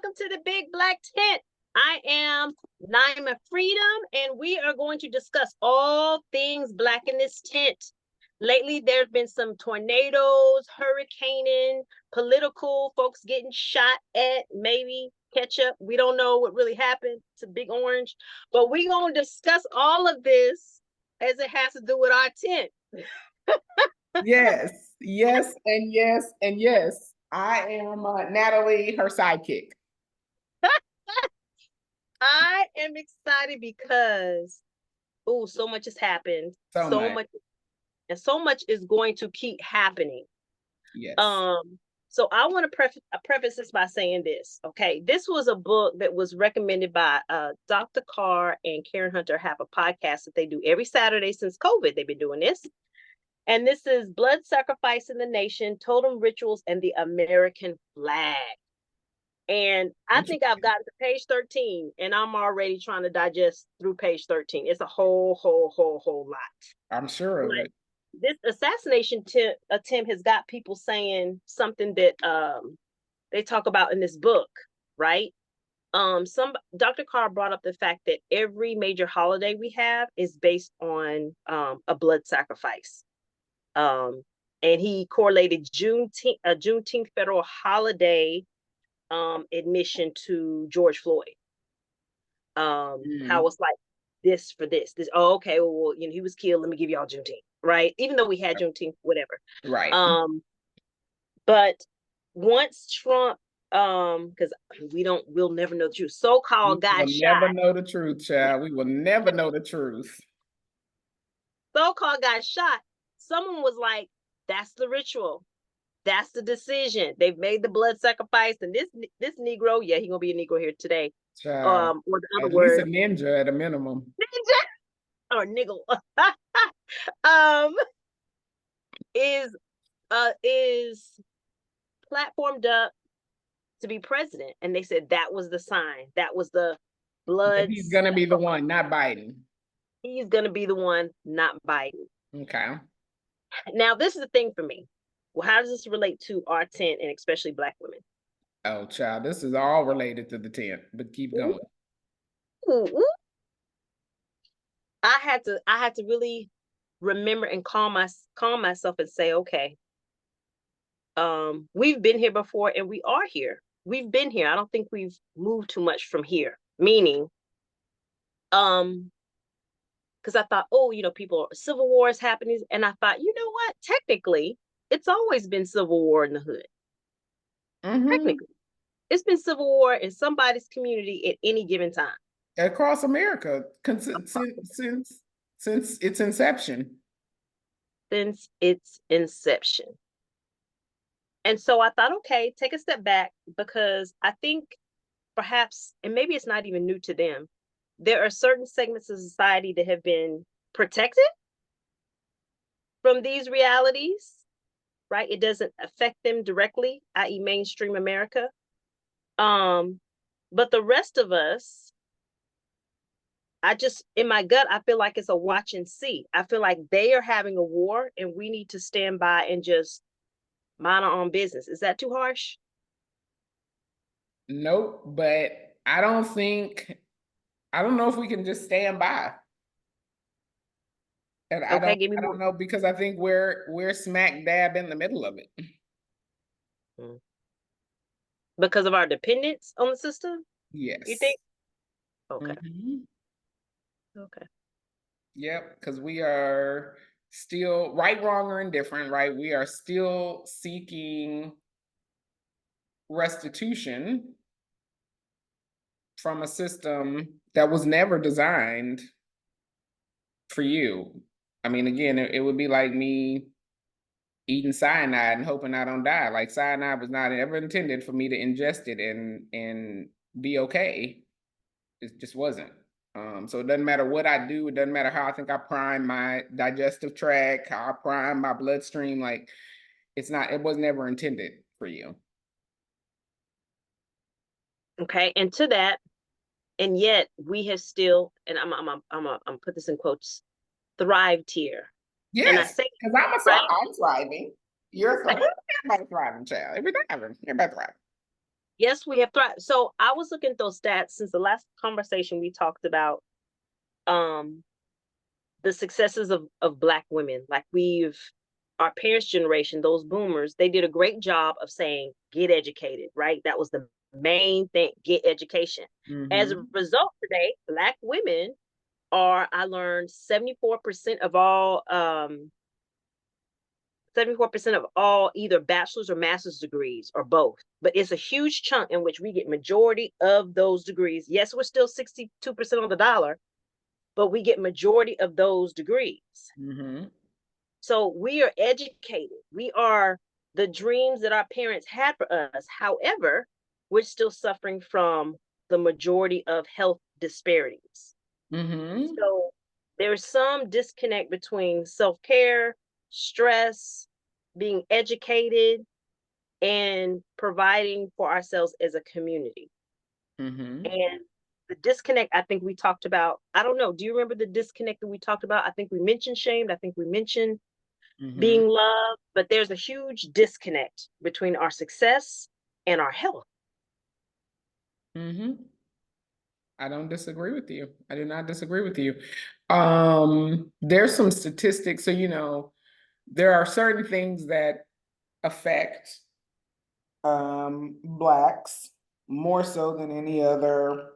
welcome to the Big Black Tent. I am Naima Freedom, and we are going to discuss all things Black in this tent. Lately, there's been some tornadoes, hurricaning, political folks getting shot at, maybe ketchup. We don't know what really happened to Big Orange, but we're going to discuss all of this as it has to do with our tent. Yes, yes, and yes, and yes. I am Natalie, her sidekick. I am excited because, so much has happened. So much. And so much is going to keep happening. Yes. So I want to preface this by saying this. Okay, this was a book that was recommended by Dr. Carr and Karen Hunter. Have a podcast that they do every Saturday since COVID. They've been doing this. And this is Blood Sacrifice in the Nation, Totem Rituals, and the American Flag. And I think I've gotten to page 13, and I'm already trying to digest through page 13. It's a whole lot. I'm sure of it. This assassination attempt has got people saying something that they talk about in this book, right? Dr. Carr brought up the fact that every major holiday we have is based on a blood sacrifice. And he correlated Juneteenth federal holiday admission to George Floyd. How it's like this for this. Okay, well, he was killed. Let me give y'all Juneteenth, right? Even though we had Juneteenth, whatever. Right. But once Trump, because we'll never know the truth. So-called guy shot. We'll never know the truth, child. We will never know the truth. So-called guy shot. Someone was like, "That's the ritual. That's the decision. They've made the blood sacrifice, and this Negro, yeah, he's gonna be a Negro here today. Child, or the other at word, least a ninja at a minimum. Ninja or niggle. Is platformed up to be president, and they said that was the sign. That was the blood. And he's gonna be the one, not Biden. He's gonna be the one, not Biden. Okay. Now, this is the thing for me. Well, how does this relate to our tent and especially Black women? Oh, child, this is all related to the tent, but keep going. Ooh. I had to really remember and calm myself and say, okay, we've been here before and we are here. We've been here. I don't think we've moved too much from here. Meaning, because I thought, civil war is happening, and I thought, you know what? Technically, it's always been civil war in the hood. Technically, it's been civil war in somebody's community at any given time across America since its inception. Since its inception. And so I thought, okay, take a step back, because I think perhaps, and maybe it's not even new to them, there are certain segments of society that have been protected from these realities, right? It doesn't affect them directly, i.e. mainstream America. But the rest of us, in my gut, I feel like it's a watch and see. I feel like they are having a war and we need to stand by and just mind our own business. Is that too harsh? Nope, but I don't know if we can just stand by. And I don't know, because I think we're smack dab in the middle of it. Because of our dependence on the system? Yes. You think? Okay. Okay. Yep, because we are still, right, wrong, or indifferent, right? We are still seeking restitution from a system that was never designed for you. I mean, again, it would be like me eating cyanide and hoping I don't die. Like, cyanide was not ever intended for me to ingest it and be okay. It just wasn't. So it doesn't matter what I do. It doesn't matter how I think I prime my digestive tract, how I prime my bloodstream. Like, it was never intended for you. Okay, and to that, and yet we have still, and I'm put this in quotes, thrived here. Yes, and I say, because I'm thriving. You're everybody's thriving, child. Everybody's thriving. Yes, we have thrived. So I was looking at those stats since the last conversation we talked about um the successes of Black women. Like our parents' generation, those boomers, they did a great job of saying, get educated, right? That was the main thing, get education. As a Mm-hmm. result, today, Black women are, I learned, 74% of all 74% of all either bachelor's or master's degrees or both. But it's a huge chunk in which we get majority of those degrees. Yes, we're still 62% on the dollar, but we get majority of those degrees. Mm-hmm. So we are educated. We are the dreams that our parents had for us. However, we're still suffering from the majority of health disparities. Mm-hmm. So there's some disconnect between self-care, stress, being educated, and providing for ourselves as a community. Mm-hmm. And the disconnect, I think we talked about, I don't know, do you remember the disconnect that we talked about? I think we mentioned shamed, I think we mentioned Mm-hmm. being loved, but there's a huge disconnect between our success and our health. Mm-hmm. I don't disagree with you. I do not disagree with you. There's some statistics. So, there are certain things that affect Blacks more so than any other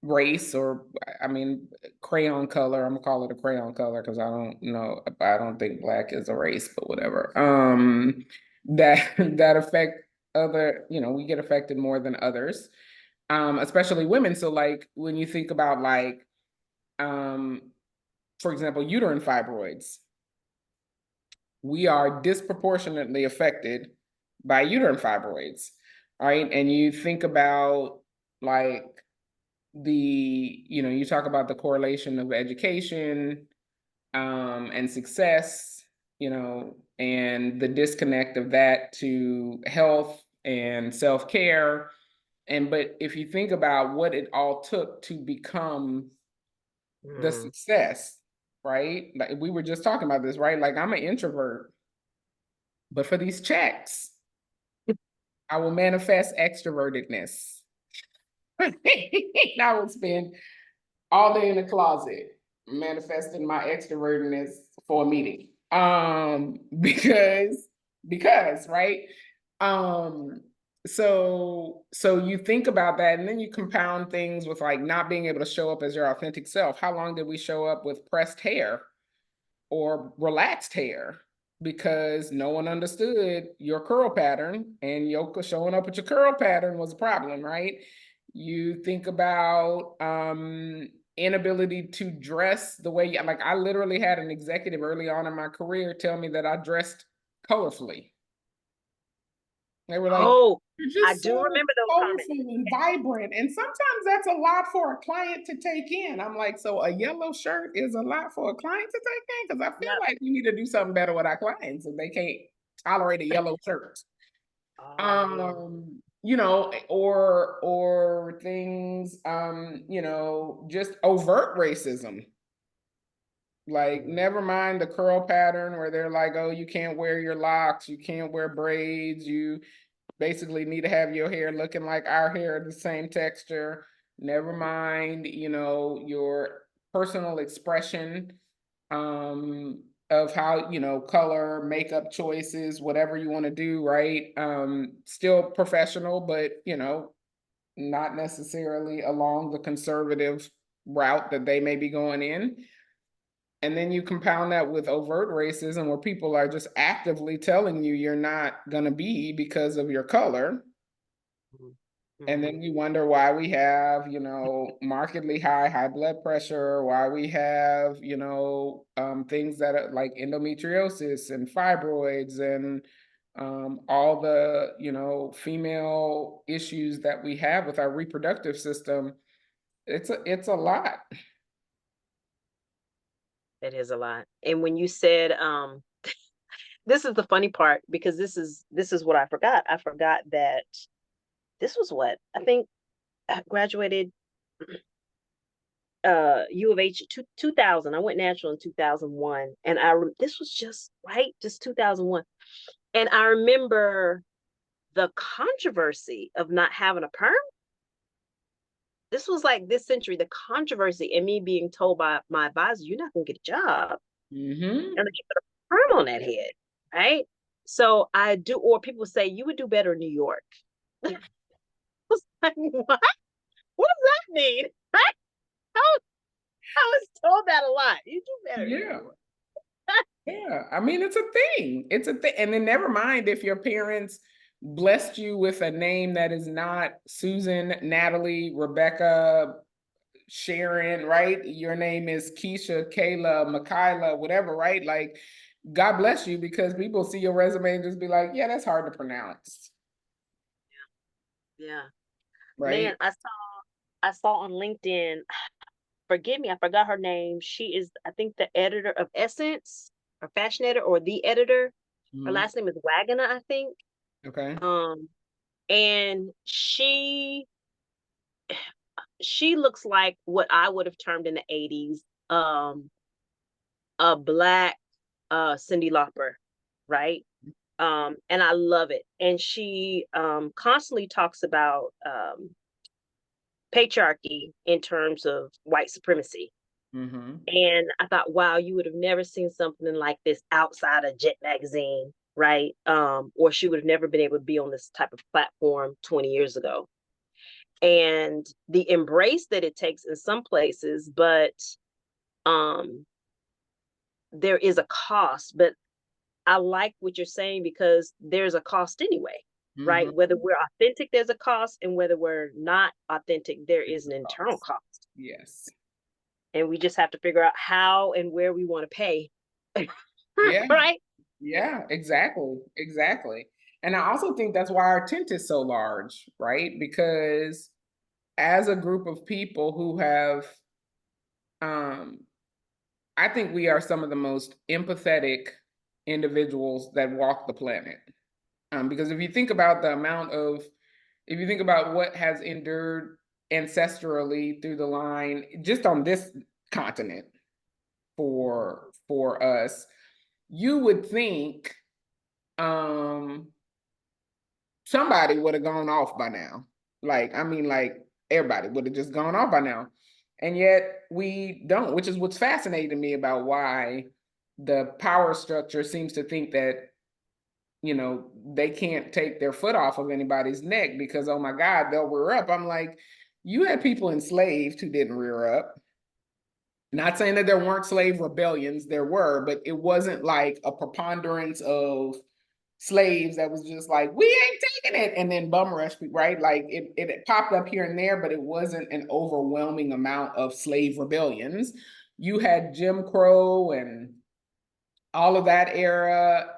race, or I mean crayon color. I'm gonna call it a crayon color because I don't think Black is a race, but whatever. That that affect other, we get affected more than others, especially women. So like when you think about like um for example, uterine fibroids, we are disproportionately affected by uterine fibroids, right? And you think about like you talk about the correlation of education and success, and the disconnect of that to health and self-care. But if you think about what it all took to become the Mm. success, right? Like we were just talking about this, right? Like I'm an introvert, but for these checks, I will manifest extrovertedness. I will spend all day in the closet manifesting my extrovertedness for a meeting. Because right. Um, so you think about that, and then you compound things with like not being able to show up as your authentic self. How long did we show up with pressed hair or relaxed hair? Because no one understood your curl pattern, and your showing up with your curl pattern was a problem, right? You think about inability to dress the way like I literally had an executive early on in my career tell me that I dressed colorfully. They were like, Oh, you're I just do so remember those comments. colorful and vibrant. And sometimes that's a lot for a client to take in. I'm like, so a yellow shirt is a lot for a client to take in? Because I feel Yep. like we need to do something better with our clients if they can't tolerate a yellow shirt. Oh man. Or things, just overt racism. Like, Mm. never mind the curl pattern where they're like, oh, you can't wear your locks, you can't wear braids, you basically need to have your hair looking like our hair, the same texture. Never mind, your personal expression of how, color, makeup choices, whatever you want to do, right? Still professional, but, not necessarily along the conservative route that they may be going in. And then you compound that with overt racism where people are just actively telling you you're not going to be because of your color. And Mm-hmm. then you wonder why we have, markedly high blood pressure, why we have, things that are like endometriosis and fibroids and all the, female issues that we have with our reproductive system. It's a lot. It is a lot. And when you said, this is the funny part because this is what I forgot. I forgot that this was what I think I graduated U of H 2000. I went natural in 2001, and this was just right, just 2001. And I remember the controversy of not having a perm. This was like this century, the controversy and me being told by my advisor, you're not gonna get a job Mm-hmm. unless you put a perm on that head, right? So I do, or people say you would do better in New York. I was like, what? What does that mean? Right? I was told that a lot. You do better in New Yeah. York. Yeah. I mean, it's a thing. It's a thing. And then never mind if your parents blessed you with a name that is not Susan, Natalie, Rebecca, Sharon, right? Your name is Keisha, Kayla, Michaela, whatever, right? Like, God bless you, because people see your resume and just be like, yeah, that's hard to pronounce, Yeah. right? Man, I saw on LinkedIn, forgive me, I forgot her name. She is, I think, the editor of Essence, or fashion editor, or the editor. Her Mhm. last name is Wagoner, I think. Okay. Um, and she looks like what I would have termed in the 80s, a black Cyndi Lauper, right? And I love it. And she constantly talks about patriarchy in terms of white supremacy. Mm-hmm. And I thought, wow, you would have never seen something like this outside of Jet magazine, right? Or she would have never been able to be on this type of platform 20 years ago. And the embrace that it takes in some places, but um, there is a cost. But I like what you're saying because there's a cost anyway, Mm-hmm. right? Whether we're authentic, there's a cost, and whether we're not authentic, there It's is a an internal cost. cost. Yes. And we just have to figure out how and where we want to pay. Yeah. Right? Yeah, exactly. Exactly. And I also think that's why our tent is so large, right? Because as a group of people who have, um, I think we are some of the most empathetic individuals that walk the planet. Because if you think about the amount of, if you think about what has endured ancestrally through the line, just on this continent for us, you would think um somebody would have gone off by now. Like, I mean, like everybody would have just gone off by now. And yet we don't, which is what's fascinating to me about why the power structure seems to think that, you know, they can't take their foot off of anybody's neck because, oh my God, they'll rear up. I'm like, you had people enslaved who didn't rear up. Not saying that there weren't slave rebellions, there were, but it wasn't like a preponderance of slaves that was just like, we ain't taking it, and then bum rush, right? Like it popped up here and there, but it wasn't an overwhelming amount of slave rebellions. You had Jim Crow and all of that era,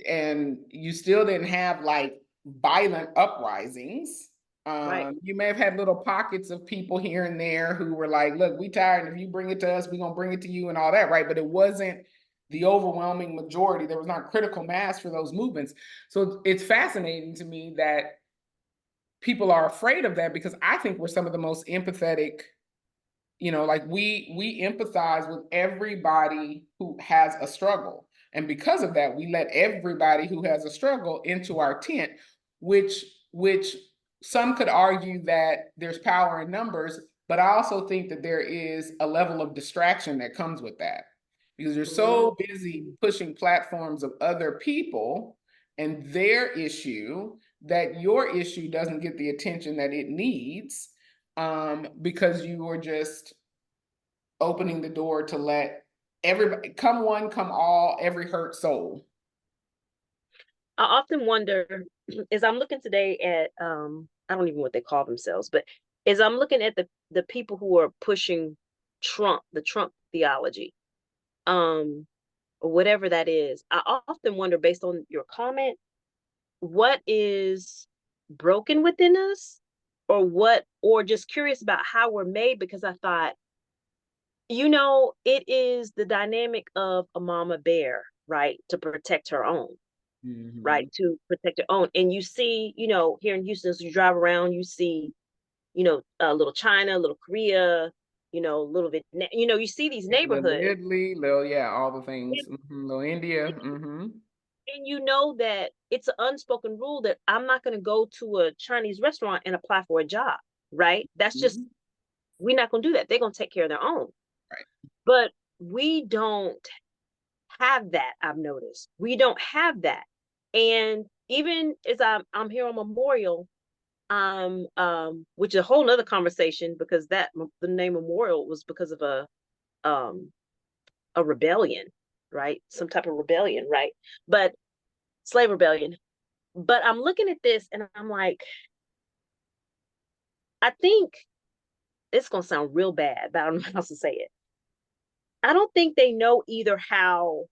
and you still didn't have like violent uprisings. Right. You may have had little pockets of people here and there who were like, look, we tired, and if you bring it to us, we're gonna bring it to you and all that, right? But it wasn't the overwhelming majority. There was not critical mass for those movements. So it's fascinating to me that people are afraid of that, because I think we're some of the most empathetic, you know, like we empathize with everybody who has a struggle, and because of that we let everybody who has a struggle into our tent, which some could argue that there's power in numbers, but I also think that there is a level of distraction that comes with that, because you're Mhm. so busy pushing platforms of other people and their issue that your issue doesn't get the attention that it needs, because you were just opening the door to let everybody come one, come all, every hurt soul. I often wonder, as I'm looking today at I don't even know what they call themselves, but as I'm looking at the people who are pushing Trump, the Trump theology, um, or whatever that is, I often wonder, based on your comment, what is broken within us, or what, or just curious about how we're made, because I thought, it is the dynamic of a mama bear, right, to protect her own, Mm-hmm. right, to protect her own. And you see, here in Houston, as you drive around, you see, little China, little Korea, little Vietnam, you see these Little neighborhoods. Italy, little, yeah, all the things. Mm-hmm. Little India. Mm-hmm. And you know that it's an unspoken rule that I'm not going to go to a Chinese restaurant and apply for a job, right? That's just, Mhm. we're not going to do that. They're going to take care of their own. Right. But we don't have that, I've noticed. We don't have that. And even as I'm here on Memorial, which is a whole nother conversation because the name Memorial was because of um a rebellion, right? Some type of rebellion, right? But slave rebellion. But I'm looking at this and I'm like, I think it's gonna sound real bad, but I don't know how else to say it. I don't think they know either how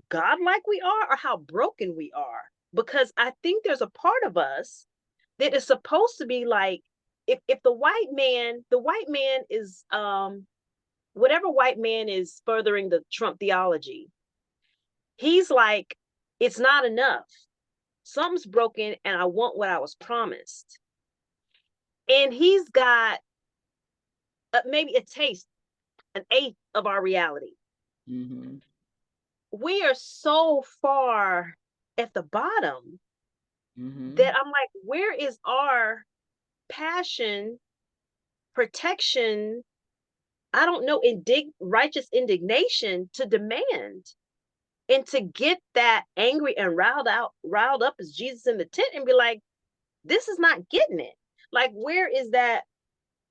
godlike we are or how broken we are. Because I think there's a part of us that is supposed to be like, if the white man is whatever white man is furthering the Trump theology, he's like, it's not enough. Something's broken and I want what I was promised. And he's got maybe a taste, an eighth of our reality. Mm-hmm. We are so far at the bottom Mm-hmm. that I'm like, where is our passion, protection? I don't know, righteous indignation to demand and to get that angry and riled up as Jesus in the tent and be like, this is not getting it. Like, where is that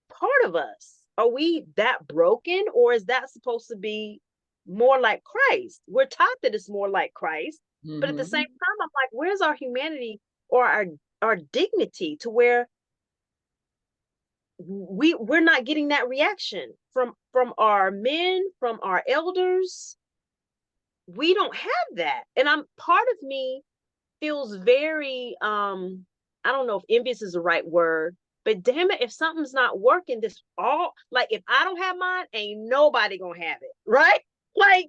part of us? Are we that broken, or is that supposed to be more like Christ? We're taught that it's more like Christ, but at the same Mm-hmm. time, I'm like, where's our humanity or our dignity to where we're not getting that reaction from our men, from our elders? We don't have that, and I'm part of me feels very I don't know if envious is the right word, but damn it, if something's not working, this all like if I don't have mine, ain't nobody gonna have it, right? Like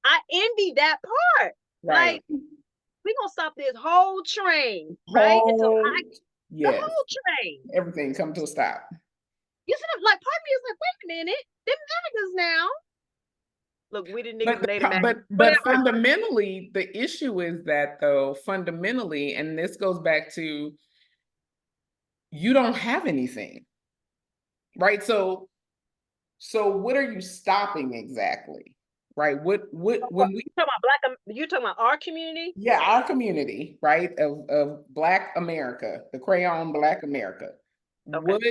I envy that part. Right. Like we gonna stop this whole train, right? Until Whole, the yes, whole train. everything come to a stop. You see, like part of me is like, wait a minute, them niggas now. Look, we the niggas But and they the mag. but Whatever. fundamentally, the issue is that though, fundamentally, and this goes back to you don't have anything, right? So what are you stopping exactly? Right? What when we You talking about you talking about our community? yeah, our community, right, of Black America, the crayon Black America. Okay. What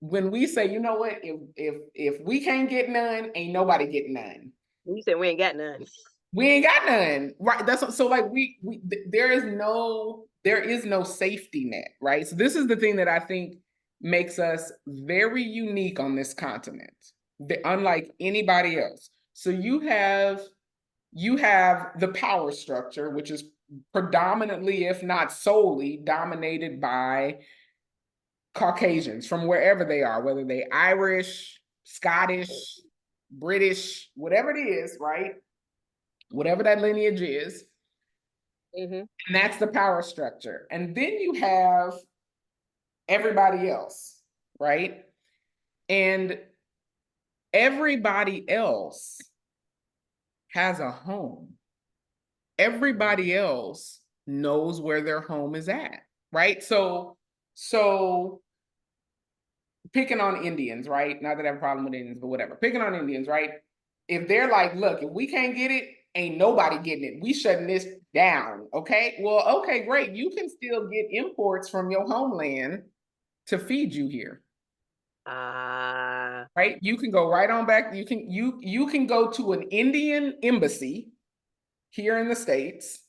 when we say, you know what, if we can't get none, ain't nobody getting none. You said we ain't got none. We ain't got none, right? That's so like there is no safety net, right? So this is the thing that I think makes us very unique on this continent, unlike anybody else. So you have the power structure, which is predominantly, if not solely, dominated by Caucasians from wherever they are, whether they Irish, Scottish, British, whatever it is, right? Whatever that lineage is. Mm-hmm. And that's the power structure. And then you have everybody else, right? And everybody else has a home. Everybody else knows where their home is at, right? So picking on Indians, right? Not that I have a problem with Indians, but whatever. Picking on Indians, right? If they're like, look, if we can't get it, ain't nobody getting it. We shutting this down. Okay. Well, okay, great. You can still get imports from your homeland to feed you here. Right? You can go right on back. You can go to an Indian embassy here in the States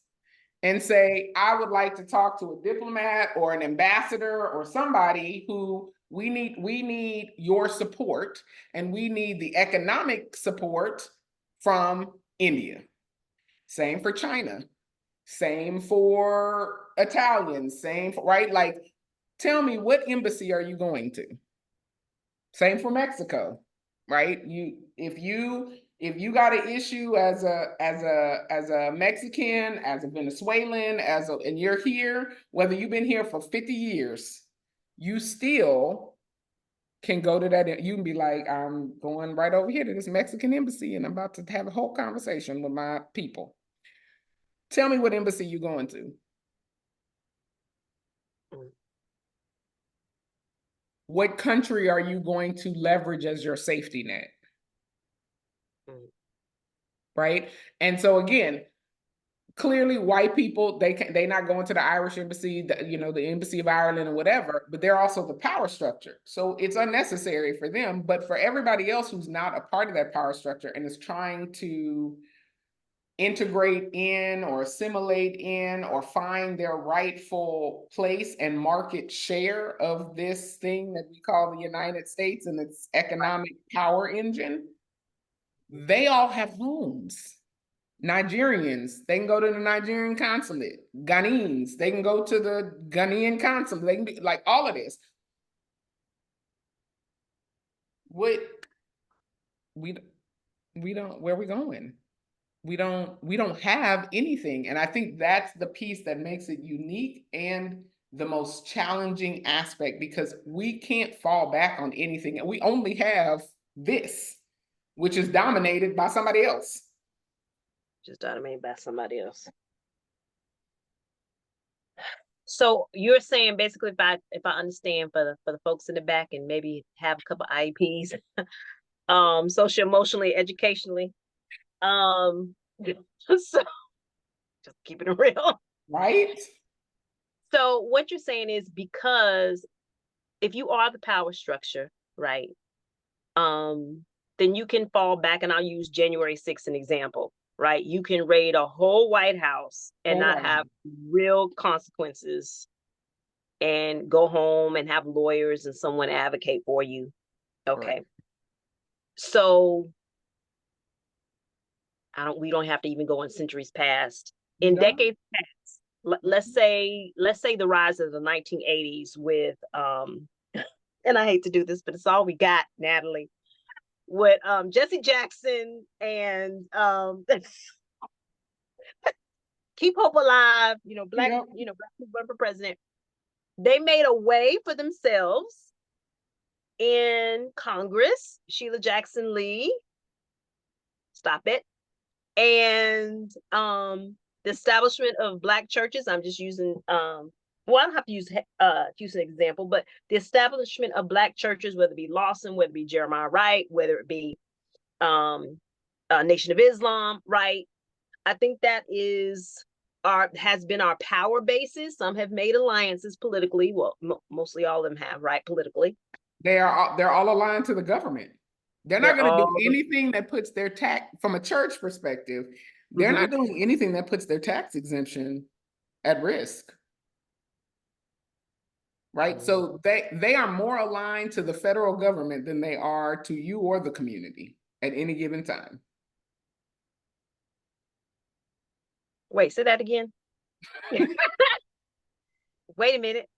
and say, I would like to talk to a diplomat or an ambassador or somebody who we need your support, and we need the economic support from India. Same for China. Same for Italians. Same for, right? Like, tell me, what embassy are you going to? Same for Mexico, right? If you got an issue as a Mexican, as a Venezuelan, and you're here, whether you've been here for 50 years, you still can go to that. You can be like, I'm going right over here to this Mexican embassy and I'm about to have a whole conversation with my people. Tell me what embassy you're going to. Mm. What country are you going to leverage as your safety net? Mm. Right? And so again, clearly white people, they not going to the Irish embassy, the embassy of Ireland or whatever, but they're also the power structure. So it's unnecessary for them. But for everybody else who's not a part of that power structure and is trying to integrate in or assimilate in or find their rightful place and market share of this thing that we call the United States and its economic power engine, they all have homes. Nigerians, they can go to the Nigerian consulate. Ghanaians, they can go to the Ghanaian consulate. They can be like all of this. What we don't, where are we going? We don't have anything. And I think that's the piece that makes it unique and the most challenging aspect, because we can't fall back on anything. And we only have this, which is dominated by somebody else. Just dominated by somebody else. So you're saying basically, if I understand, for the folks in the back and maybe have a couple IEPs, social, emotionally, educationally, so just keeping it real. Right? So what you're saying is, because if you are the power structure, right, then you can fall back, and I'll use January 6th an example, right? You can raid a whole White House and not have real consequences, and go home and have lawyers and someone advocate for you. Okay. Right. So we don't have to even go in centuries past. In decades past, let's say the rise of the 1980s with and I hate to do this, but it's all we got, Natalie, with Jesse Jackson and Keep Hope Alive, black people run for president. They made a way for themselves in Congress. Sheila Jackson Lee, stop it. And the establishment of Black churches, I'm just using well, I don't have to use an example, but the establishment of Black churches, whether it be Lawson, whether it be Jeremiah Wright, whether it be Nation of Islam, right? I think that has been our power basis. Some have made alliances politically. Well, mostly all of them have, right? Politically, they're all aligned to the government. They're not going to do anything that puts their tax, from a church perspective, they're not doing anything that puts their tax exemption at risk. Right? So they are more aligned to the federal government than they are to you or the community at any given time. Wait, say that again. Wait a minute.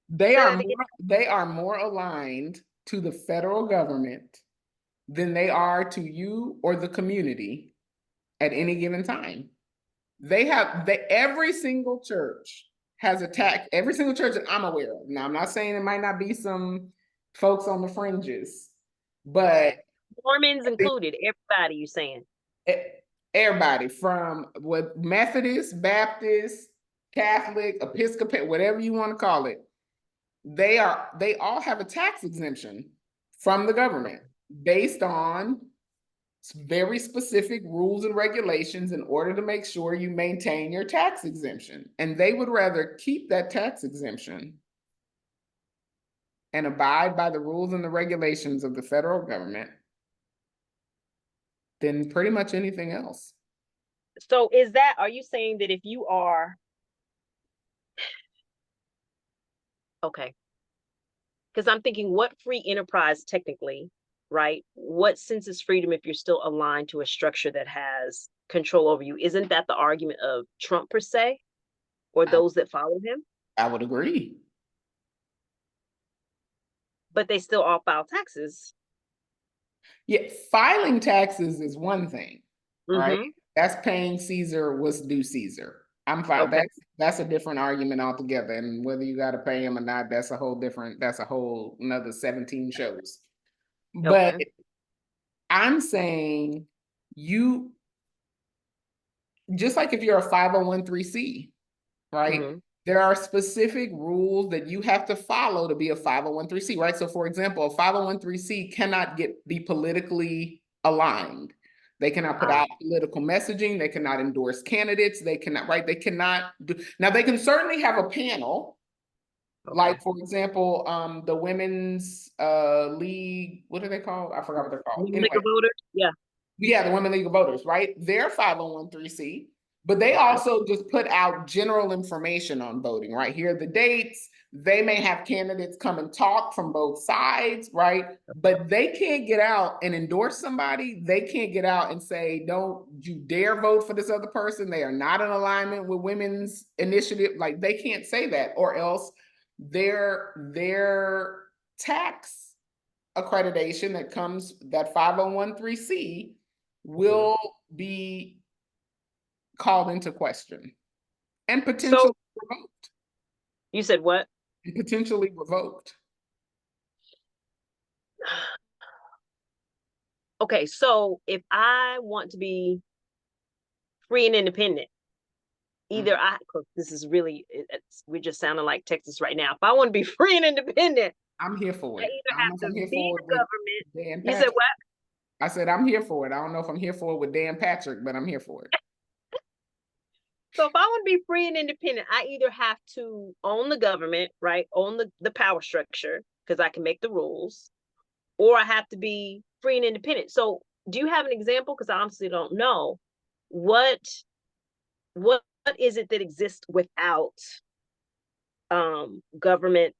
They are more aligned to the federal government than they are to you or the community at any given time. Every single church has attacked, every single church that I'm aware of. Now, I'm not saying it might not be some folks on the fringes, but Mormons included, everybody, you're saying? Everybody, from what Methodist, Baptist, Catholic, Episcopal, whatever you want to call it, they all have a tax exemption from the government based on very specific rules and regulations in order to make sure you maintain your tax exemption. And they would rather keep that tax exemption and abide by the rules and the regulations of the federal government than pretty much anything else. So are you saying that if you are, okay, because I'm thinking, what free enterprise technically, right? What sense is freedom if you're still aligned to a structure that has control over you? Isn't that the argument of Trump per se, or those that follow him? I would agree. But they still all file taxes. Yeah, filing taxes is one thing, right? That's paying Caesar what's due Caesar. I'm fine. Okay. That's a different argument altogether. And whether you got to pay him or not, that's a whole another 17 shows. But I'm saying just like if you're a 501(c), right? Mm-hmm. There are specific rules that you have to follow to be a 501(c), right? So for example, a 501(c) cannot be politically aligned. They cannot put out political messaging. They cannot endorse candidates. They cannot, right? They cannot do, now they can certainly have a panel, Okay. like for example, the women's league, what are they called? I forgot what they're called. League Anyway, of Voters? Yeah. yeah, the Women League of Voters, right? They're 501(c), but they Okay. also just put out general information on voting, right? Here are the dates. They may have candidates come and talk from both sides, right? But they can't get out and endorse somebody. They can't get out and say, don't you dare vote for this other person. They are not in alignment with women's initiative. Like they can't say that, or else their tax accreditation that comes, that 501(c) Mhm. will be called into question and So potentially revoked. you said what? And potentially revoked. Okay, so if I want to be free and independent, either Mhm. I, 'cause this is really, we're just sounding like Texas right now. If I want to be free and independent, I'm here for I it. either I don't have know if to I'm here be for it the with government. Dan You said Patrick. what? I said I'm here for it. I don't know if I'm here for it with Dan Patrick, but I'm here for it. So if I want to be free and independent, I either have to own the government, right? Own the power structure, because I can make the rules, or I have to be free and independent. So do you have an example? Because I honestly don't know. What what is it that exists without government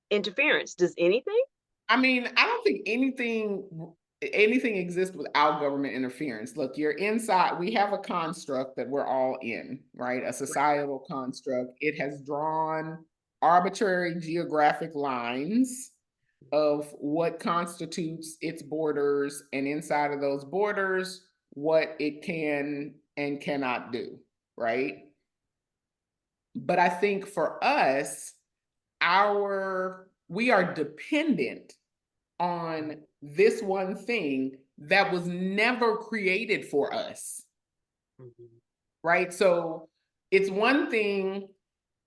interference? Does anything? I mean, I don't think anything exists without government interference. Look, you're inside, we have a construct that we're all in, right? A societal construct. It has drawn arbitrary geographic lines of what constitutes its borders, and inside of those borders, what it can and cannot do, right? But I think for us, we are dependent on this one thing that was never created for us, Mhm. right? So it's one thing,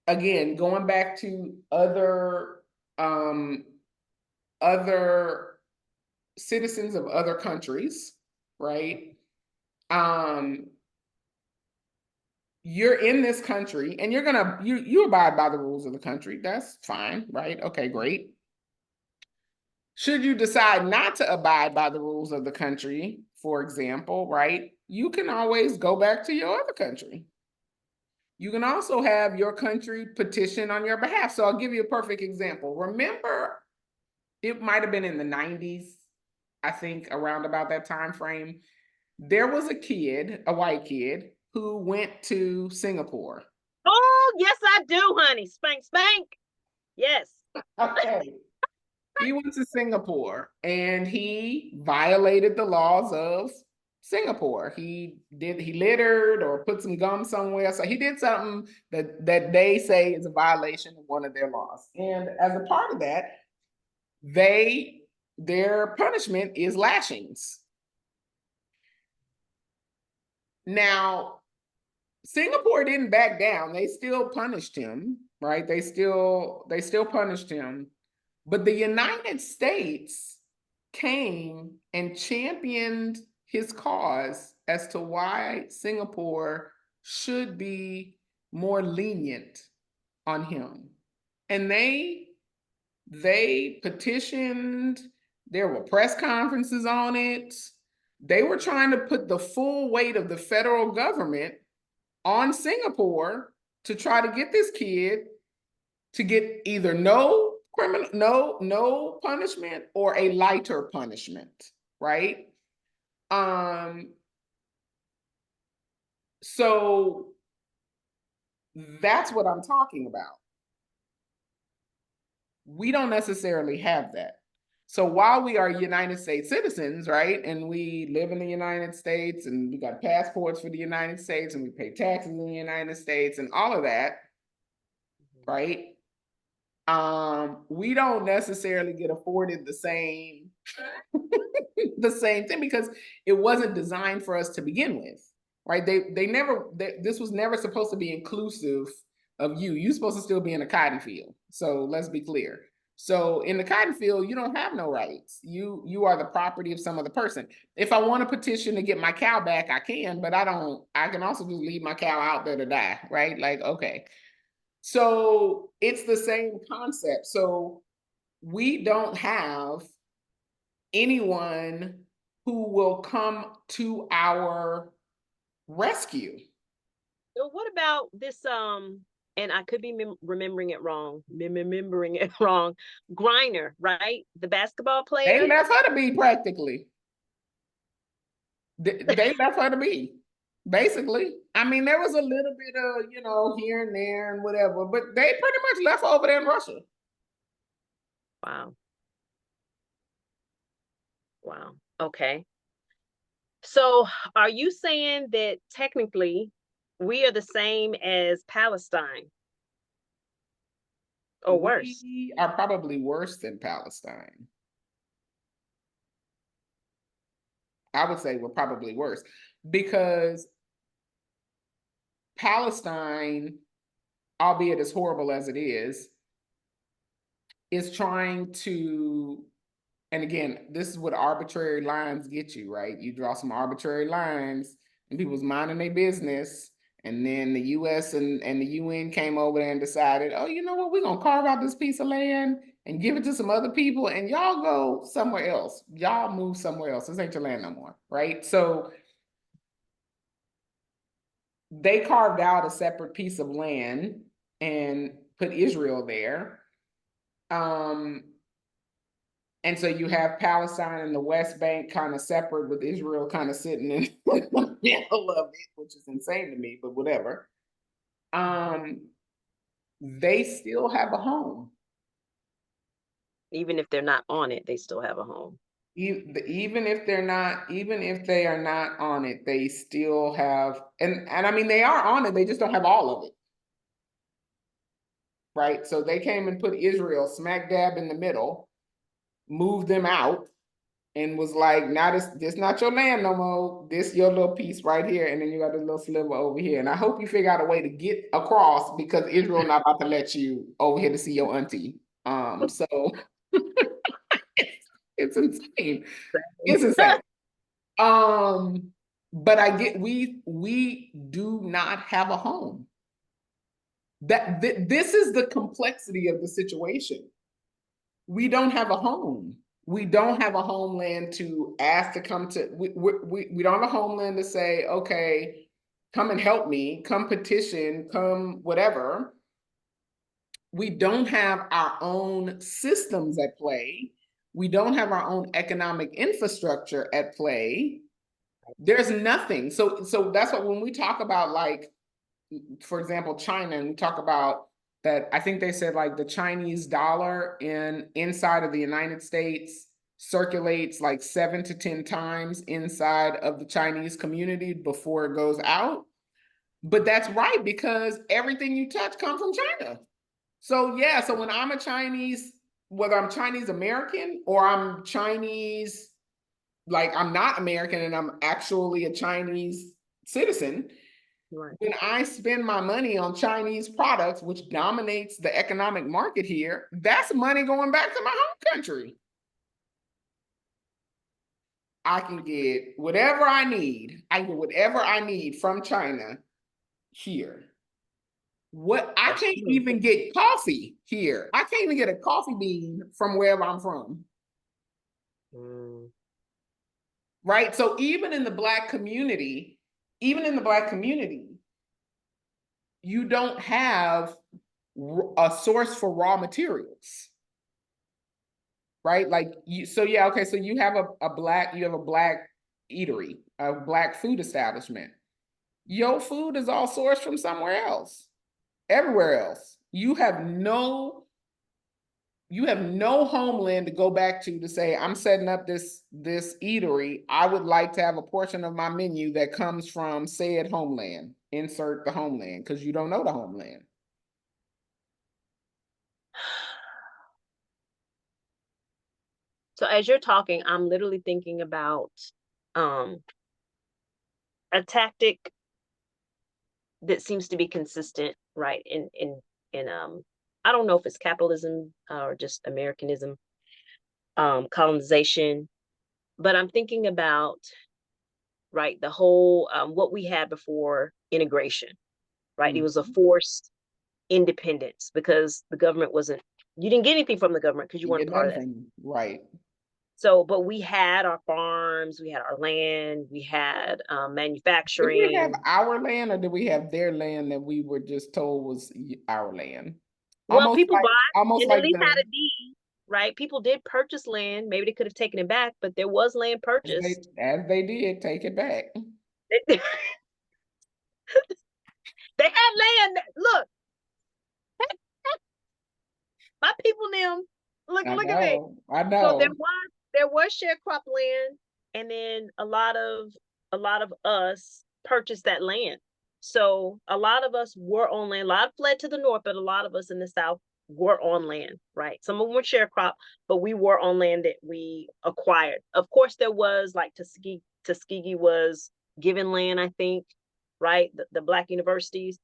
again, going back to um other citizens of other countries, right? Um you're in this country and you abide by the rules of the country. That's fine, right? Okay, great. Should you decide not to abide by the rules of the country, for example, right, you can always go back to your other country. You can also have your country petition on your behalf. So I'll give you a perfect example. Remember, it might have been in the 90s, I think around about that time frame. There was a kid, a white kid, who went to Singapore. Oh, yes, I do, honey. Spank, spank. Yes. Okay. He went to Singapore and he violated the laws of Singapore. He littered or put some gum somewhere. So he did something that they say is a violation of one of their laws. And as a part of that, their punishment is lashings. Now, Singapore didn't back down. They still punished him, right? They still punished him. But the United States came and championed his cause as to why Singapore should be more lenient on him. And they petitioned, there were press conferences on it. They were trying to put the full weight of the federal government on Singapore to try to get this kid to get either no punishment or a lighter punishment, right? Um, so that's what I'm talking about. We don't necessarily have that. So while we are United States citizens, right, and we live in the United States and we got passports for the United States and we pay taxes in the United States and all of that, right? We don't necessarily get afforded the same thing because it wasn't designed for us to begin with. right? This was never supposed to be inclusive of you. You're supposed to still be in a cotton field. So let's be clear. So in the cotton field, you don't have no rights. You are the property of some other person. If I want to petition to get my cow back, I can, but I can also just leave my cow out there to die, right? Like, okay. So it's the same concept. So we don't have anyone who will come to our rescue. So what about this? And I could be remembering it wrong. Remembering it wrong. Griner, right? The basketball They player. left her to be practically. They left her to be, basically. I mean, there was a little bit of, here and there and whatever, but they pretty much left her over there in Russia. Wow. Wow. Okay. So are you saying that technically we are the same as Palestine or worse? We are probably worse than Palestine. I would say we're probably worse because Palestine, albeit as horrible as it is trying to, and again, this is what arbitrary lines get you, right? You draw some arbitrary lines and people's minding their business. And then the US and the UN came over there and decided, oh, you know what? We're going to carve out this piece of land and give it to some other people, and y'all go somewhere else. Y'all move somewhere else. This ain't your land no more, right? So they carved out a separate piece of land and put Israel there. And so you have Palestine and the West Bank kind of separate, with Israel kind of sitting in the middle of it, which is insane to me, but whatever. They still have a home. Even if they're not on it, they still have a home. Even if they are not on it, they still have, and I mean, they are on it, they just don't have all of it. Right? So they came and put Israel smack dab in the middle, moved them out, and was like, now this not your land no more. This your little piece right here, and then you got this little sliver over here. And I hope you figure out a way to get across, because Israel not about to let you over here to see your auntie. So it's insane. It's insane. But I get we do not have a home. This is the complexity of the situation. We don't have a home. We don't have a homeland to ask to come to. We don't have a homeland to say, okay, come and help me, come petition, come whatever. We don't have our own systems at play. We don't have our own economic infrastructure at play. There's nothing. So that's what, when we talk about, like, for example, China, and we talk about that, I think they said like the Chinese dollar inside of the United States circulates like 7 to 10 times inside of the Chinese community before it goes out. But that's right, because everything you touch comes from China. So yeah, so when I'm a Chinese, whether I'm Chinese American or I'm Chinese, like I'm not American and I'm actually a Chinese citizen, Right. when I spend my money on Chinese products, which dominates the economic market here, that's money going back to my home country. I can get whatever I need. I can get whatever I need from China here. I can't even get coffee here. I can't even get a coffee bean from wherever I'm from. Mm. Right? So even in the Black community, you don't have a source for raw materials. Right? Like so yeah, okay, so you have a black eatery, a Black food establishment. Your food is all sourced from somewhere else. Everywhere else. You have no homeland to go back to say, I'm setting up this eatery. I would like to have a portion of my menu that comes from said homeland. Insert the homeland, because you don't know the homeland. So as you're talking, I'm literally thinking about a tactic that seems to be consistent, right? In I don't know if it's capitalism or just Americanism, colonization, but I'm thinking about, right, the whole what we had before integration, right? It was a Mhm. forced independence because the government wasn't, you didn't get anything from the government because you You weren't get part of that. nothing, right? So, but we had our farms, we had our land, we had Did we have manufacturing. our land or did we have their land that we were just told was our land? Well, people bought Almost and at like least had the a deed, right? People did purchase land. Maybe they could have taken it back, but there was land purchased. as they did take it back. They had land. Look, my people them. Look at me. I So know. there was sharecrop land, and then a lot of us purchased that land. So a lot of us were on land. A lot fled to the north, but a lot of us in the south were on land, right? Some of them were sharecrop, but we were on land that we acquired. Of course, there was like Tuskegee was given land, I think, right? The black universities.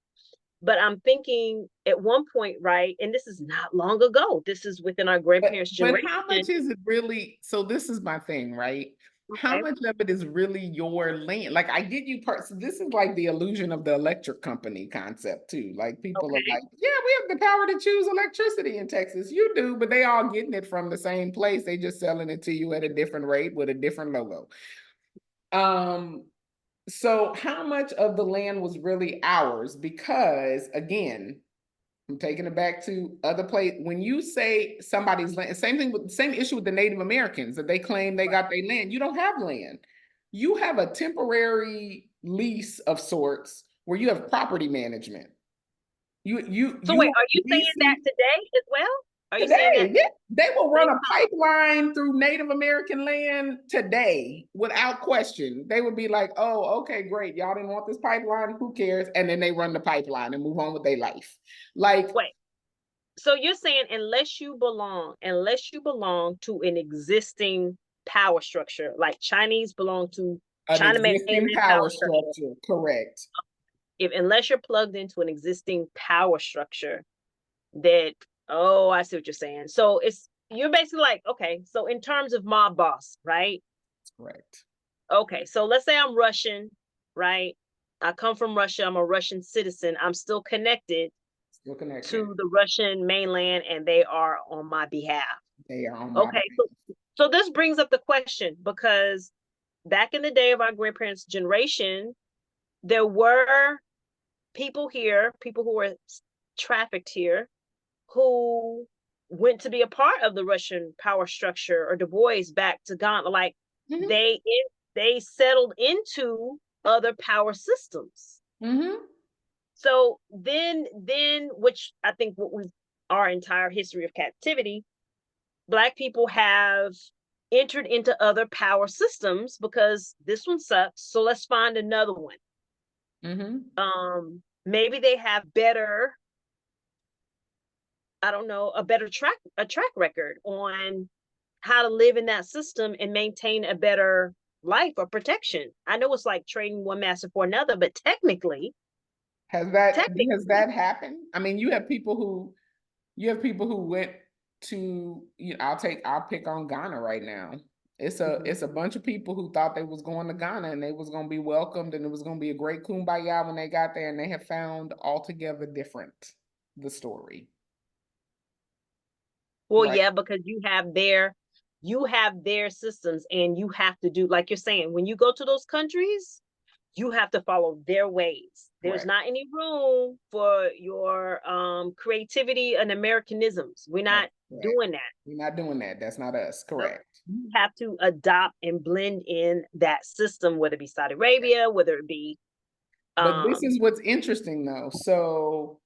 But I'm thinking at one point, right, and this is not long ago, this is within our grandparents' But how generation. much is it really? So this is my thing, right? How Okay. much of it is really your land? Like I get you parts. So this is like the illusion of the electric company concept too. Like people are Okay. like, yeah, we have the power to choose electricity in Texas. You do, but they all getting it from the same place. They just selling it to you at a different rate with a different logo. Um, so how much of the land was really ours? Because again, I'm taking it back to other place. When you say somebody's land, same thing with same issue with the Native Americans that they claim they got their land. You don't have land. You have a temporary lease of sorts where you have property management. So wait, You are you saying that leasing today as well? Are you saying that today. Yeah, they will run same a pipeline through Native American land today without question. They would be like, "Oh, okay, great. Y'all didn't want this pipeline. Who cares?" And then they run the pipeline and move on with their life. Like wait. So you're saying unless you belong to an existing power structure, like Chinese belong to an China existing mainland power power structure. structure, correct. If unless you're plugged into an existing power structure, that, oh, I see what you're saying. So it's, you're basically like, okay, so in terms of mob boss, right? That's correct. Okay, so let's say I'm Russian, right? I come from Russia, I'm a Russian citizen. I'm still connected Still connected. to the Russian mainland and they are on my behalf. They are on my Okay, so this brings up the question because back in the day of our grandparents' generation, there were people here, people who were trafficked here, who went to be a part of the Russian power structure or Du Bois back to Ghana. Like mm-hmm. they they settled into other power systems. Mm-hmm. So then which I think what we, our entire history of captivity, black people have entered into other power systems because this one sucks. So let's find another one. Mm-hmm. Maybe they have better, I don't know, a track record on how to live in that system and maintain a better life or protection. I know it's like trading one master for another, but Has technically, that happened? I mean, you have people who went to, you know, I'll pick on Ghana right now. mhm. It's a bunch of people who thought they was going to Ghana and they was going to be welcomed and it was going to be a great kumbaya when they got there and they have found altogether different the story. Well, Right. yeah, because you have their systems and you have to do, like you're saying, when you go to those countries, you have to follow their ways. There's Correct. not any room for your creativity and Americanisms. We're That's not correct. doing that. We're not doing that. That's not us. No, Correct. you have to adopt and blend in that system, whether it be Saudi Arabia, whether it be But this um is what's interesting though. So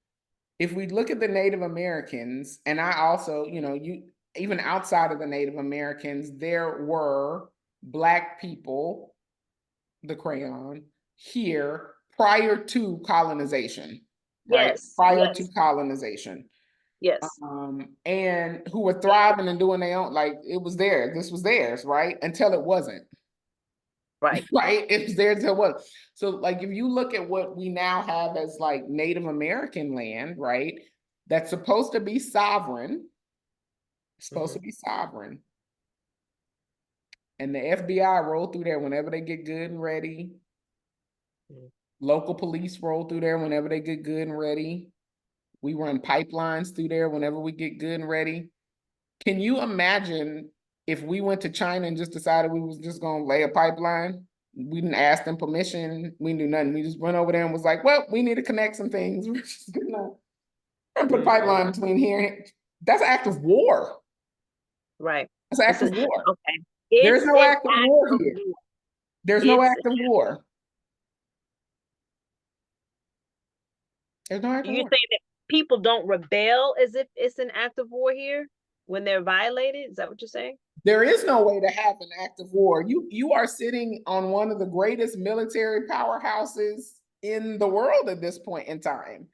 if we look at the Native Americans, and I also, you know, you even outside of the Native Americans, there were Black people, the crayon, here prior to colonization, right? yes, Prior to yes, colonization. yes. And who were thriving and doing their own, like it was there, this was theirs, right? Until it wasn't. Right. right? If there's a what. So like if you look at what we now have as like Native American land, right? That's supposed to be sovereign, supposed to be sovereign. And the FBI roll through there whenever they get good and ready. Local police roll through there whenever they get good and ready. We run pipelines through there whenever we get good and ready. Can you imagine if we went to China and just decided we was just gonna lay a pipeline? We didn't ask them permission. We didn't do nothing. We just went over there and was like, well, we need to connect some things. We're just gonna put a pipeline between here and here. That's an act of war. Right. That's an act of war. Okay. There's It's no an act of act war of here. war. There's no act of war. There's no act of You war. say that people don't rebel as if it's an act of war here when they're violated? Is that what you're saying? There is no way to have an act of war. You are sitting on one of the greatest military powerhouses in the world at this point in time.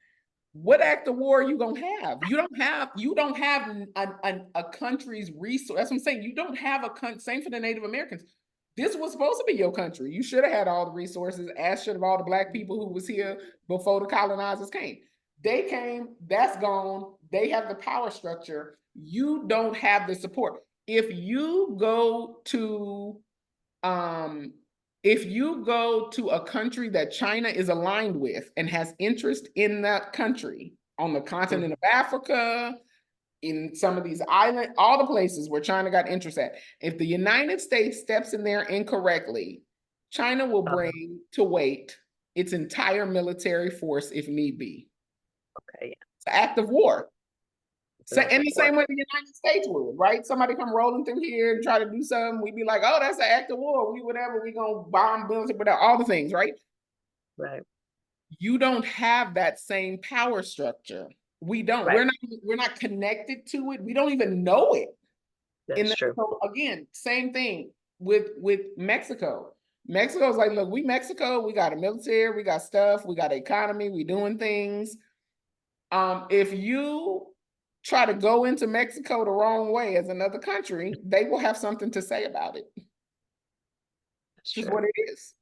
What act of war are you gonna have? You don't have a country's resource. That's what I'm saying. You don't have a country. Same for the Native Americans. This was supposed to be your country. You should have had all the resources, as should have all the Black people who was here before the colonizers came. They came, that's gone. They have the power structure. You don't have the support. If you go to a country that China is aligned with and has interest in that country on the continent of Africa, in some of these islands, all the places where China got interest at, if the United States steps in there incorrectly, China will bring to weight its entire military force if need be. Okay. Yeah. It's an act of war. So, in the same way the United States would, right? Somebody come rolling through here and try to do something, we'd be like, oh, that's an act of war. We gonna bomb buildings, whatever, all the things, right? Right. You don't have that same power structure. We don't. Right. We're not connected to it. We don't even know it. That's true. So again, same thing with Mexico. Mexico's like, look, we Mexico, we got a military, we got stuff, we got an economy, we doing things. If you try to go into Mexico the wrong way as another country, they will have something to say about it. That's just what it is.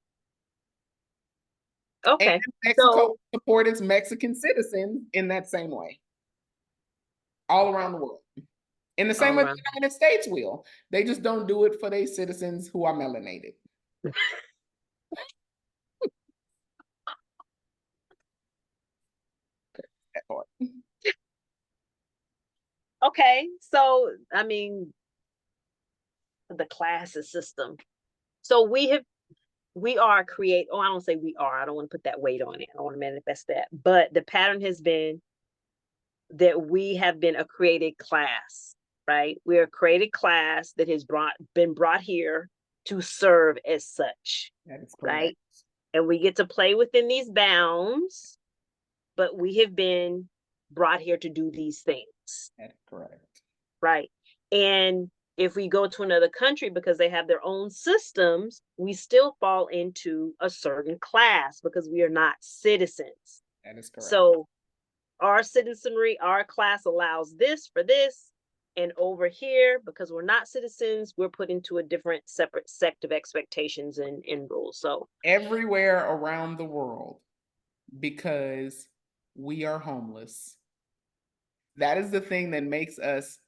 Okay. And Mexico support its Mexican citizens in that same way. All around the world. In the same way the United States will. They just don't do it for their citizens who are melanated. That part. Okay. So, I mean, the classes system. So we are create, I don't say we are, I don't want to put that weight on it. I don't want to manifest that. But the pattern has been that we have been a created class, right? We're a created class that has been brought here to serve as such. That is correct. Right? And we get to play within these bounds, but we have been brought here to do these things. That's correct. Right. And if we go to another country because they have their own systems, we still fall into a certain class because we are not citizens. That is correct. So our citizenry, our class allows this for this. And over here, because we're not citizens, we're put into a different separate set of expectations and rules. So everywhere around the world, because we are homeless. That is the thing that makes us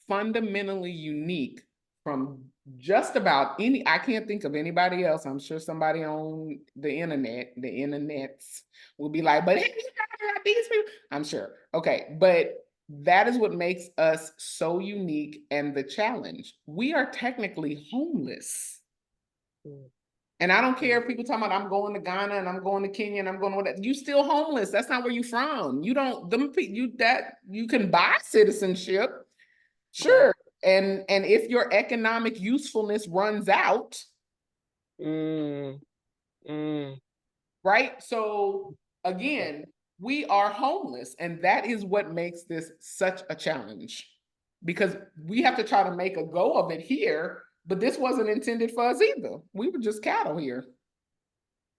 fundamentally unique from just about any, I can't think of anybody else. I'm sure somebody on the internets will be like, but these people, I'm sure. Okay, but that is what makes us so unique and the challenge. We are technically homeless. And I don't care if people talking about I'm going to Ghana and I'm going to Kenya and I'm going to that. You still homeless. That's not where you from. You don't you can buy citizenship. Sure. And if your economic usefulness runs out, right? So again, we are homeless, and that is what makes this such a challenge, because we have to try to make a go of it here, but this wasn't intended for us either. We were just cattle here.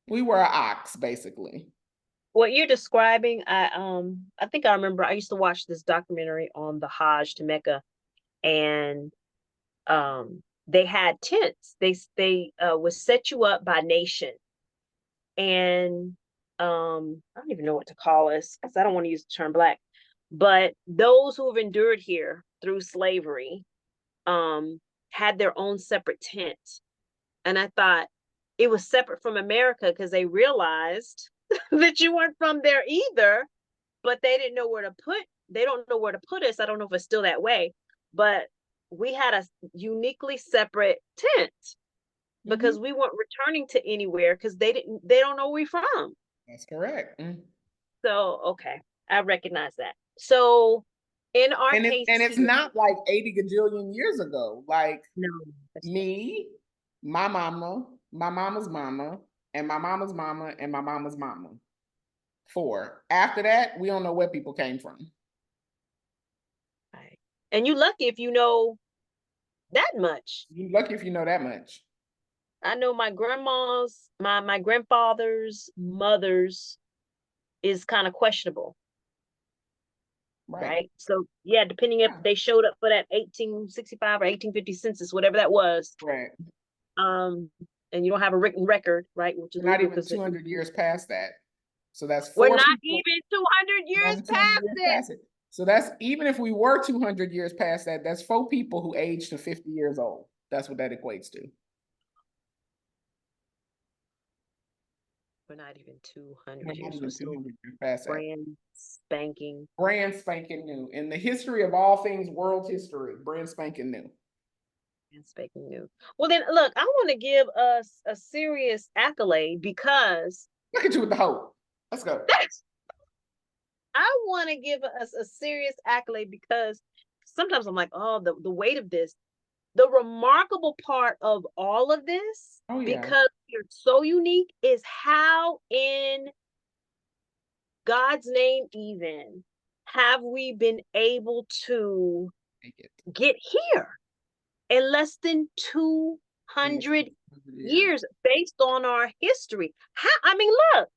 We were an ox, basically. What you're describing, I think I remember I used to watch this documentary on the Hajj to Mecca, and they had tents. They would set you up by nation. And I don't even know what to call this because I don't want to use the term black, but those who have endured here through slavery had their own separate tent. And I thought it was separate from America because they realized that you weren't from there either, but they didn't know where to put, they don't know where to put us. I don't know if it's still that way, but we had a uniquely separate tent because we weren't returning to anywhere because they don't know where we're from. That's correct. So, okay, I recognize that. So in our And case it's here, not like 80 gajillion years ago. Like no, me, my mama, my mama's mama, and my mama's mama, and my mama's mama. 4. After that, we don't know where people came from. right. And you lucky if you know that much. You're lucky if you know that much. I know my grandma's, my grandfather's mother's is kind of questionable. Right. So yeah, depending if they showed up for that 1865 or 1850 census, whatever that was. Right. And you don't have a written record, right? Which is not even 200 years past that. So that's 4 We're not people, even 200 years past it. So that's, even if we were 200 years past that, that's 4 people who aged to 50 years old. That's what that equates to. We're not even 200 years. We're still past that. Brand spanking new. In the history of all things world history, brand spanking new. Brand spanking new. Well, then, look, I want to give us a serious accolade because... Look at you with the hope. Let's go. I want to give us a serious accolade because sometimes I'm like, oh, the weight of this. The remarkable part of all of this, because you're so unique, is how in God's name even have we been able to get here in less than 200 years based on our history. I mean, look,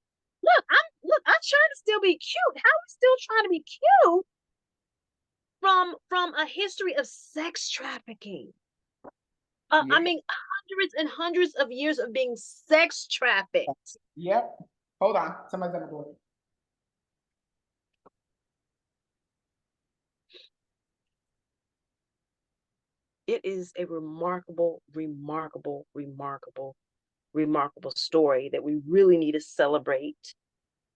I'm trying to still be cute. How are we still trying to be cute from a history of sex trafficking? I mean, hundreds and hundreds of years of being sex trafficked. Yep. Hold on. Somebody's at the door. It is a remarkable, remarkable, remarkable, remarkable story that we really need to celebrate.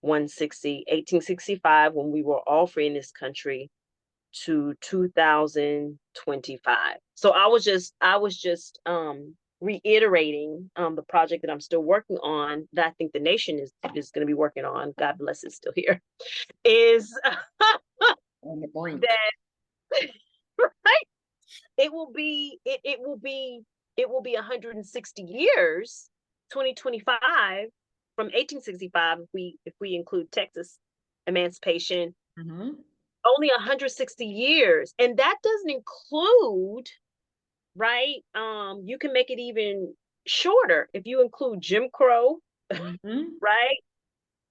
1865, when we were all free in this country, to 2025. So I was just reiterating the project that I'm still working on, that I think the nation is going to be working on. God bless it's still here. Is on the brink. That right? It will be 160 years, 2025, from 1865 if we include Texas emancipation. Only 160 years, and that doesn't include, right? You can make it even shorter if you include Jim Crow, right?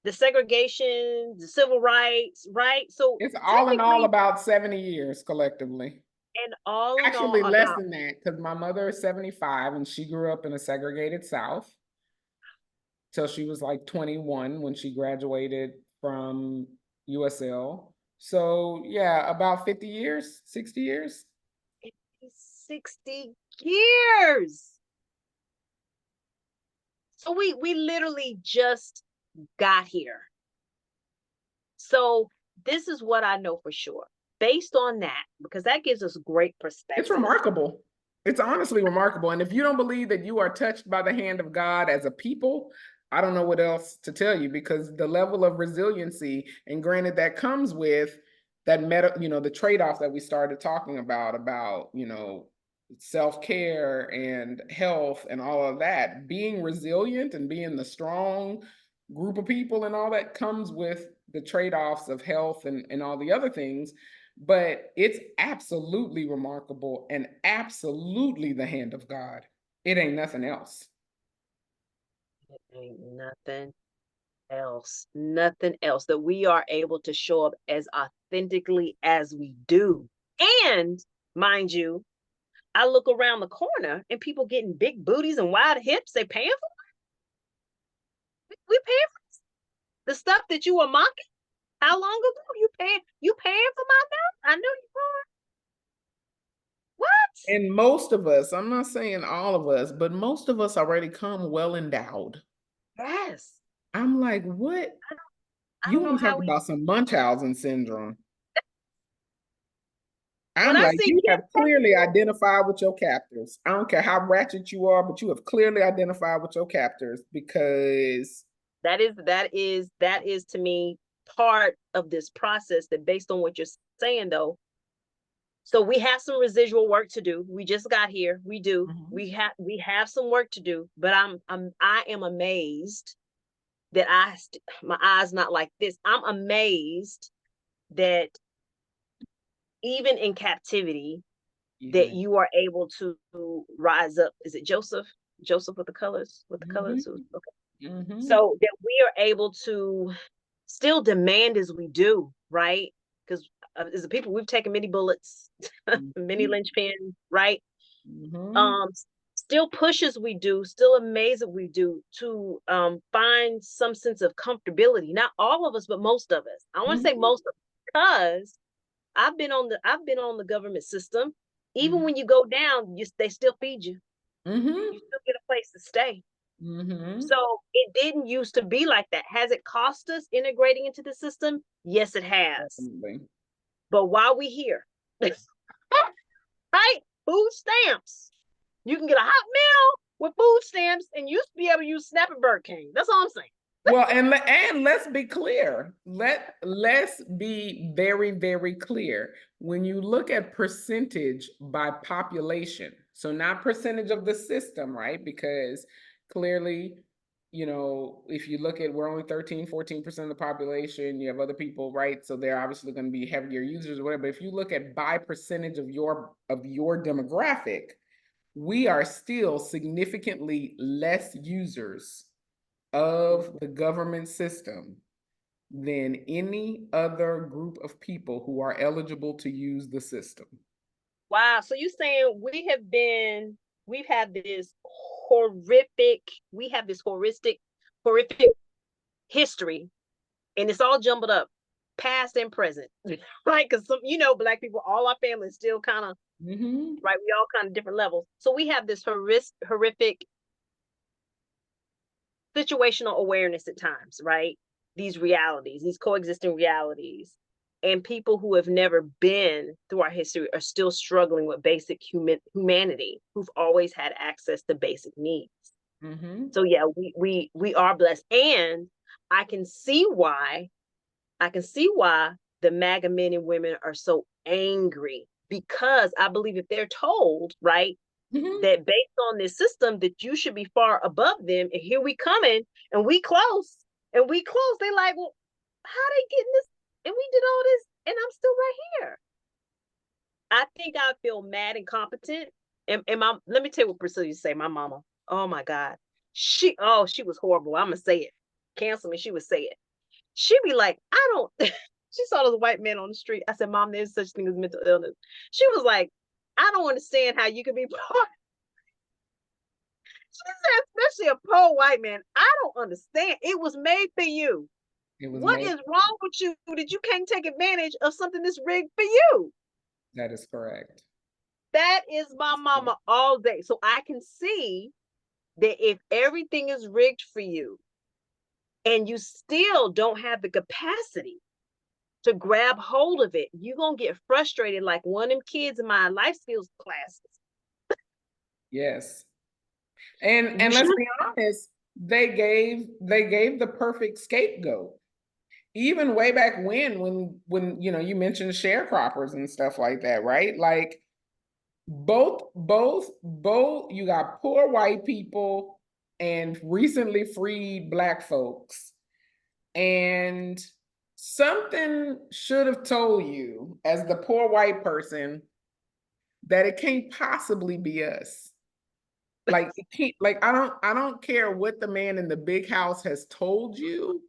The segregation, the civil rights, right? So it's all in all about 70 years collectively. And all in actually all, less than that, because my mother is 75 and she grew up in a segregated South till she was like 21 when she graduated from USL. So yeah, about 50 years, 60 years. 60 years. So we literally just got here. So this is what I know for sure. Based on that, because that gives us great perspective. It's remarkable. It's honestly remarkable. And if you don't believe that you are touched by the hand of God as a people, I don't know what else to tell you, because the level of resiliency, and granted that comes with that the trade-off that we started talking about, self-care and health and all of that, being resilient and being the strong group of people and all that comes with the trade-offs of health and all the other things. But it's absolutely remarkable and absolutely the hand of God. It ain't nothing else. It ain't nothing else. Nothing else that we are able to show up as authentically as we do. And mind you, I look around the corner and people getting big booties and wide hips. They paying for it. We paying for this. The stuff that you were mocking how long ago? You paying for my mouth? I know you are. What? And most of us, I'm not saying all of us, but most of us already come well endowed. Yes. I'm like, what? I You don't know want to talk how we. about some Munchausen syndrome? When I'm I like, see you kids, have clearly identified with your captors. I don't care how ratchet you are, but you have clearly identified with your captors because that is to me part of this process. That based on what you're saying, though, so we have some residual work to do. We just got here. We do. Mhm. We have some work to do. But I am amazed that my eyes not like this. I'm amazed that even in captivity, Even that in. you are able to rise up. Is it Joseph? Joseph with the colors? With the colors? Mhm. Okay. Mhm. So that we are able to still demand as we do, right? Because as a people, we've taken many bullets, many Mhm. linchpins, right? Mhm. um Still push as we do, still amaze as we do to find some sense of comfortability. Not all of us, but most of us. I want to say Mhm. most of us, because I've been on the government system. Even Mhm. when you go down, they still feed you. Mhm. You still get a place to stay. Mhm. So it didn't used to be like that. Has it cost us integrating into the system? Yes, it has. Definitely. But while we here, right? Food stamps. You can get a hot meal with food stamps, and you used to be able to use Snap and Burger King. That's all I'm saying. Well, and let's be clear. Let's be very, very clear. When you look at percentage by population, so not percentage of the system, right? Because clearly, if you look at, we're only 13, 14% of the population, you have other people, right? So they're obviously going to be heavier users or whatever. But if you look at by percentage of your demographic, we are still significantly less users of the government system than any other group of people who are eligible to use the system. Wow. So you saying we've had this horrific, we have this horrific history, and it's all jumbled up, past and present, right? Because Black people, all our families still kind of, Mm-hmm. right? We all kind of different levels. So we have this horrific situational awareness at times, right? These realities, these coexisting realities. And people who have never been through our history are still struggling with basic humanity, who've always had access to basic needs. Mm-hmm. So yeah, we are blessed. And I can see why, I can see why the MAGA men and women are so angry, because I believe if they're told, right, Mm-hmm. that based on this system that you should be far above them, and here we coming, and we close, they like, well, how they getting this, and we did all this, and I'm still right here. I think I feel mad and competent. And let me tell you what Priscilla used to say. My mama, oh my God, she was horrible. I'm gonna say it. Cancel me. She would say it. She'd be like, I don't. She saw this white man on the street. I said, Mom, there's such thing as mental illness. She was like, I don't understand how you could be part. She said, especially a poor white man. I don't understand. It was made for you. It was What made. is wrong with you that you can't take advantage of something that's rigged for you? That is correct. That is my mama all day. So I can see that if everything is rigged for you and you still don't have the capacity to grab hold of it, you're going to get frustrated like one of them kids in my life skills classes. Yes. And let's be honest, they gave the perfect scapegoat. Even way back when you mentioned sharecroppers and stuff like that, right? Like both you got poor white people and recently freed Black folks, and something should have told you as the poor white person that it can't possibly be us. Like it can't, like I don't care what the man in the big house has told you,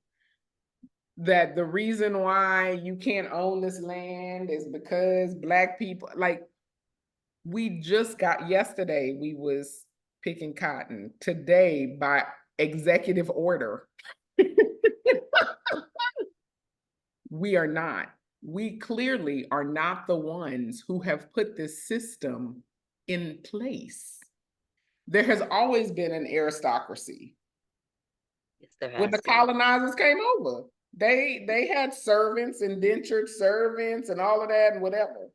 that the reason why you can't own this land is because Black people, like, We just got yesterday, we was picking cotton. Today, by executive order, we are not. We clearly are not the ones who have put this system in place. There has always been an aristocracy. Yes, there When the has been. colonizers came over, they had servants, indentured servants, and all of that and whatever.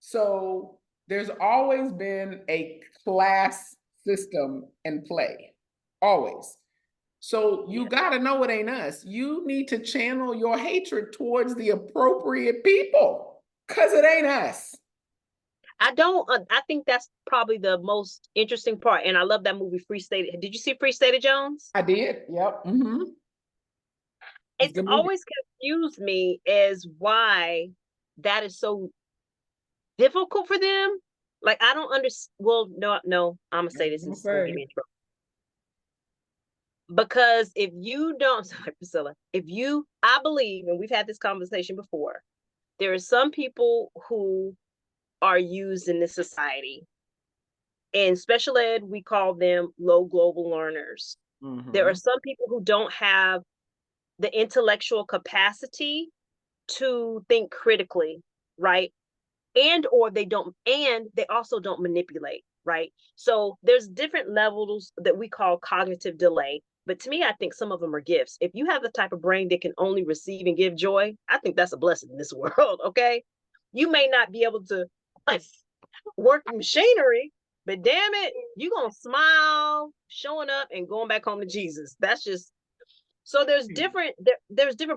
So there's always been a class system in play, always. So you got to know it ain't us. You need to channel your hatred towards the appropriate people because it ain't us. I think that's probably the most interesting part. And I love that movie, Free State. Did you see Free State of Jones? I did. Yep. Mm-hmm. It's a It's good movie. always confused me as why that is so difficult for them. Like, I don't understand. Well, no, I'm gonna say this. This is gonna get me in trouble. Because if you don't, sorry, Priscilla, I believe, and we've had this conversation before, there are some people who are used in this society. In special ed, we call them low global learners. Mm-hmm. There are some people who don't have the intellectual capacity to think critically, right? And they also don't manipulate, right? So there's different levels that we call cognitive delay. But to me, I think some of them are gifts. If you have the type of brain that can only receive and give joy, I think that's a blessing in this world, okay? You may not be able to work machinery, but damn it, you're going to smile, showing up and going back home to Jesus. That's just, so there's different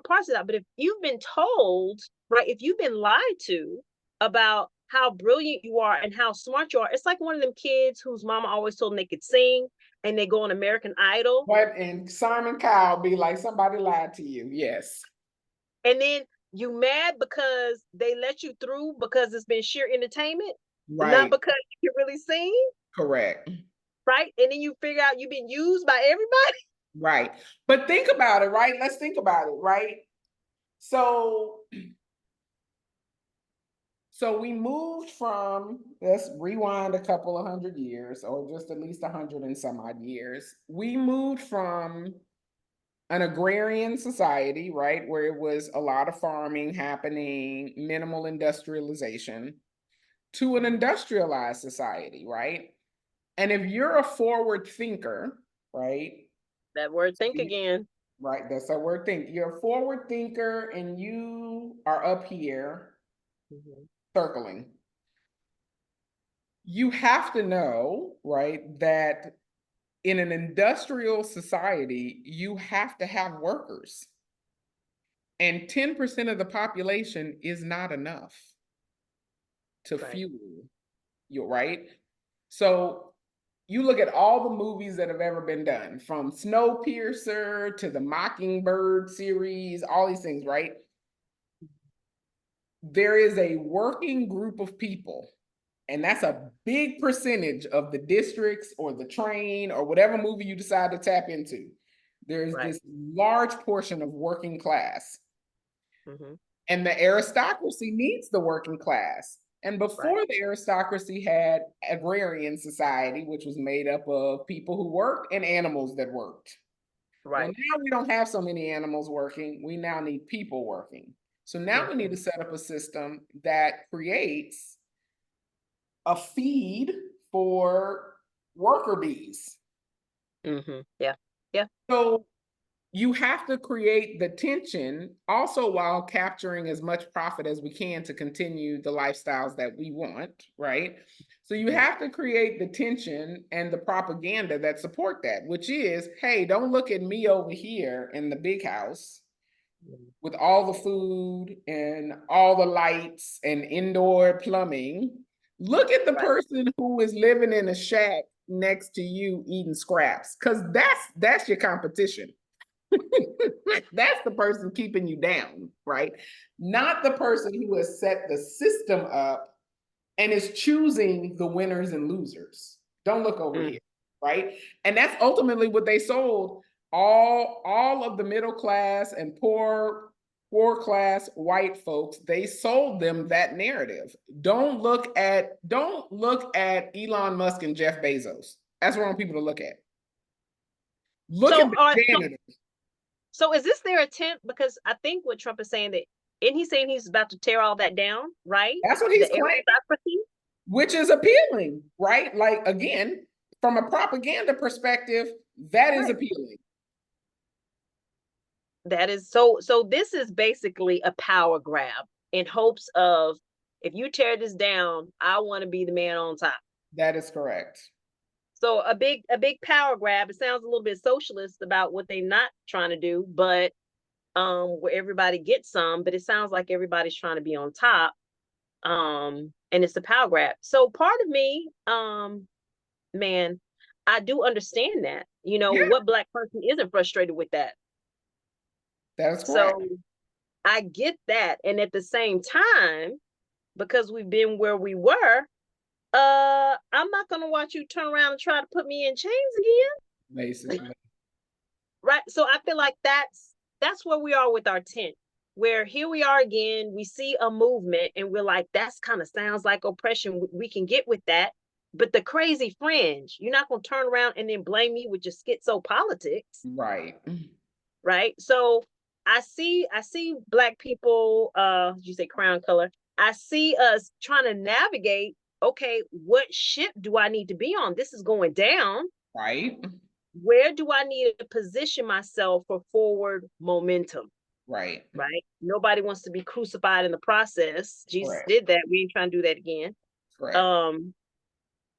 parts of that. But if you've been told, right, if you've been lied to about how brilliant you are and how smart you are, it's like one of them kids whose mama always told them they could sing and they go on American Idol. But and Simon Cowell be like, somebody lied to you. Yes. And then you mad because they let you through because it's been sheer entertainment, not Right. because you can really sing. Correct. Right. And then you figure out you've been used by everybody. Right. But think about it, right? Let's think about it, right? So we moved from, let's rewind a couple of 100 years, or just at least 100 and some odd years. We moved from an agrarian society, right, where it was a lot of farming happening, minimal industrialization, to an industrialized society, right? And if you're a forward thinker, right? That word think again. Right, that's our word think. You're a forward thinker and you are up here circling. You have to know, right, that in an industrial society, you have to have workers. And 10% of the population is not enough to fuel you, right? So you look at all the movies that have ever been done, from Snowpiercer to the Mockingbird series, all these things, right? There is a working group of people, and that's a big percentage of the districts or the train or whatever movie you decide to tap into. There's this large portion of working class. And the aristocracy needs the working class. And before the aristocracy had agrarian society, which was made up of people who worked and animals that worked. Right. Well, now we don't have so many animals working. We now need people working. So now we need to set up a system that creates a feed for worker bees. Yeah. So you have to create the tension also while capturing as much profit as we can to continue the lifestyles that we want, right? So you have to create the tension and the propaganda that support that, which is, hey, don't look at me over here in the big house with all the food and all the lights and indoor plumbing. Look at the person who is living in a shack next to you eating scraps, because that's your competition. That's the person keeping you down, right? Not the person who has set the system up and is choosing the winners and losers. Don't look over here, right? And that's ultimately what they sold all of the middle class and poor poor class white folks, they sold them that narrative. Don't look at Elon Musk and Jeff Bezos. That's what I want people to look at. Look at So, the janitors. so is this their attempt? Because I think what Trump is saying that, and he's saying he's about to tear all that down, right? That's what he's The claiming, aristocracy. which is appealing, right? Like, again, from a propaganda perspective, that is Right. appealing. That is so. So this is basically a power grab in hopes of, if you tear this down, I want to be the man on top. That is correct. So a big power grab. It sounds a little bit socialist about what they're not trying to do, but where everybody gets some, but it sounds like everybody's trying to be on top. And it's a power grab. So part of me, man, I do understand that. You know, Yeah, what Black person isn't frustrated with that? that is correct. So I get that. And at the same time, because we've been where we were, I'm not gonna watch you turn around and try to put me in chains again. Basically. Right. So I feel like that's where we are with our tent, where here we are again, we see a movement and we're like, that's kind of sounds like oppression. We can get with that. But the crazy fringe, you're not gonna turn around and then blame me with your schizo politics. Right. Right. So I see Black people, you say crown color. I see us trying to navigate, okay, what ship do I need to be on? This is going down. Right. Where do I need to position myself for forward momentum? Right. Right. Nobody wants to be crucified in the process. Jesus Correct. did that. We ain't trying to do that again. Correct. Um,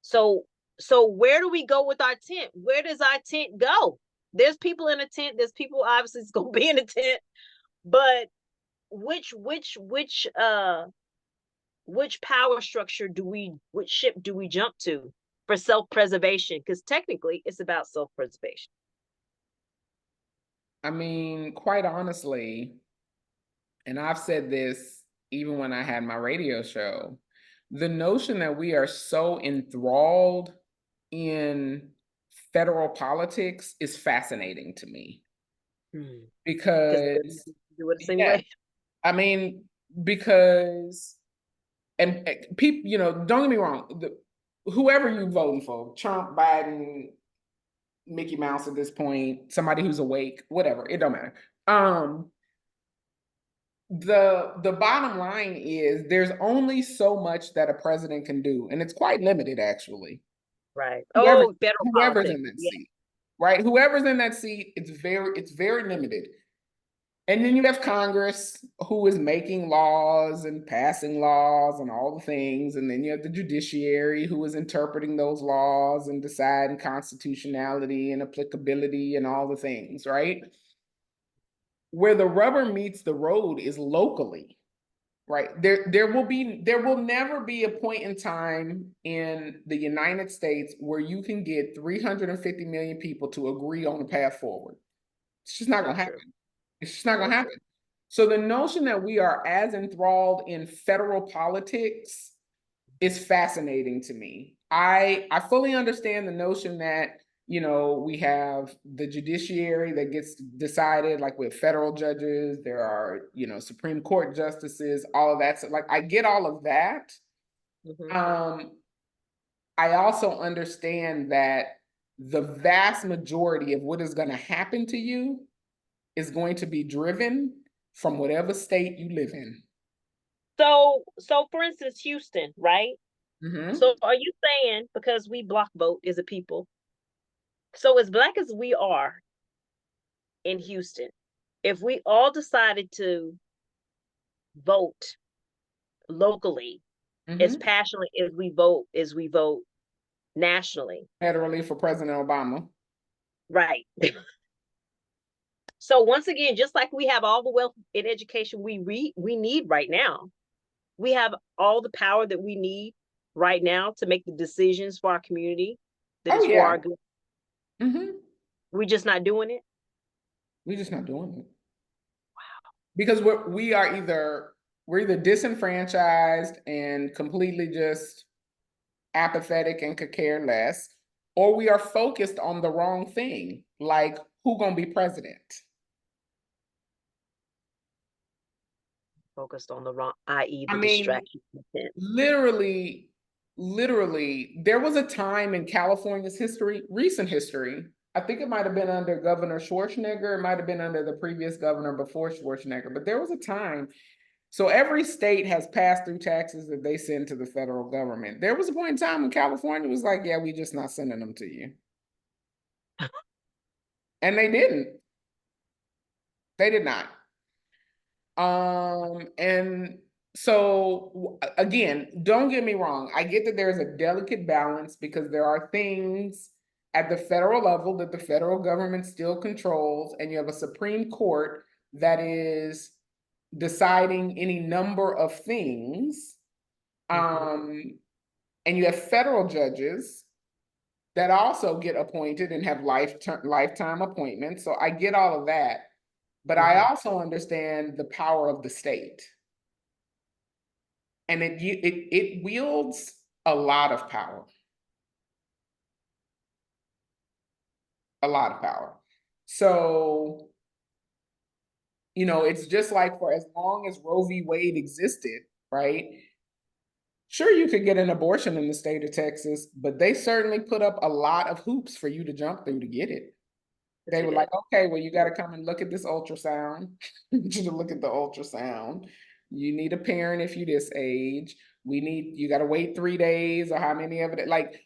so where do we go with our tent? Where does our tent go? There's people in a tent. There's people obviously it's gonna be in a tent, but which power structure which ship do we jump to for self-preservation? Because technically it's about self-preservation. I mean, quite honestly, and I've said this even when I had my radio show, the notion that we are so enthralled in federal politics is fascinating to me. Because Because, do it the same yeah, way. I mean, because, and people, don't get me wrong, whoever you voting for, Trump, Biden, Mickey Mouse at this point, somebody who's awake, whatever, it don't matter. The bottom line is there's only so much that a president can do, and it's quite limited actually. Right. Whoever Oh, federal whoever's politics. in that Yeah. seat, right? Whoever's in that seat, it's very limited. And then you have Congress who is making laws and passing laws and all the things. And then you have the judiciary who is interpreting those laws and deciding constitutionality and applicability and all the things, right? Where the rubber meets the road is locally, right? There will never be a point in time in the United States where you can get 350 million people to agree on a path forward. It's just not going to happen. It's just not going to happen. So the notion that we are as enthralled in federal politics is fascinating to me. I fully understand the notion that we have the judiciary that gets decided, like with federal judges, there are Supreme Court justices, all of that. So like I get all of that. I also understand that the vast majority of what is going to happen to you is going to be driven from whatever state you live in. So for instance, Houston, right? Mm-hmm. So are you saying because we block vote as a people, so as Black as we are in Houston, if we all decided to vote locally as passionately as we vote nationally, Federally for President Obama. right? So once again, just like we have all the wealth in education we need right now, we have all the power that we need right now to make the decisions for our community that is for our good. We're just not doing it. We're just not doing it. Wow. Because we're either disenfranchised and completely just apathetic and could care less, or we are focused on the wrong thing, like who gonna be president. Focused on the wrong, i.e. I the mean, distraction content. literally, there was a time in California's history, recent history, I think it might have been under Governor Schwarzenegger, it might have been under the previous governor before Schwarzenegger, but there was a time. So every state has pass-through taxes that they send to the federal government. There was a point in time when California was like, yeah, we just not sending them to you. And they didn't. They did not. And so again, don't get me wrong. I get that there's a delicate balance because there are things at the federal level that the federal government still controls, and you have a Supreme Court that is deciding any number of things. And you have federal judges that also get appointed and have lifetime appointments. So I get all of that. But I also understand the power of the state. And it wields a lot of power. A lot of power. So, you know, it's just like for as long as Roe v. Wade existed, right? Sure, you could get an abortion in the state of Texas, but they certainly put up a lot of hoops for you to jump through to get it. They were like, okay, well, you got to come and look at this ultrasound. You to look at the ultrasound. You need a parent if you're this age. You got to wait 3 days or how many of it. Like,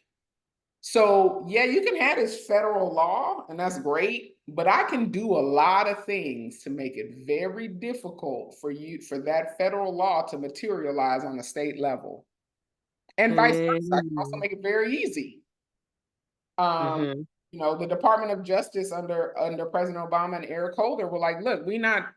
so yeah, you can have this federal law and that's great, but I can do a lot of things to make it very difficult for that federal law to materialize on the state level. And vice versa. I can also make it very easy. You know, the Department of Justice under President Obama and Eric Holder were like, look, we not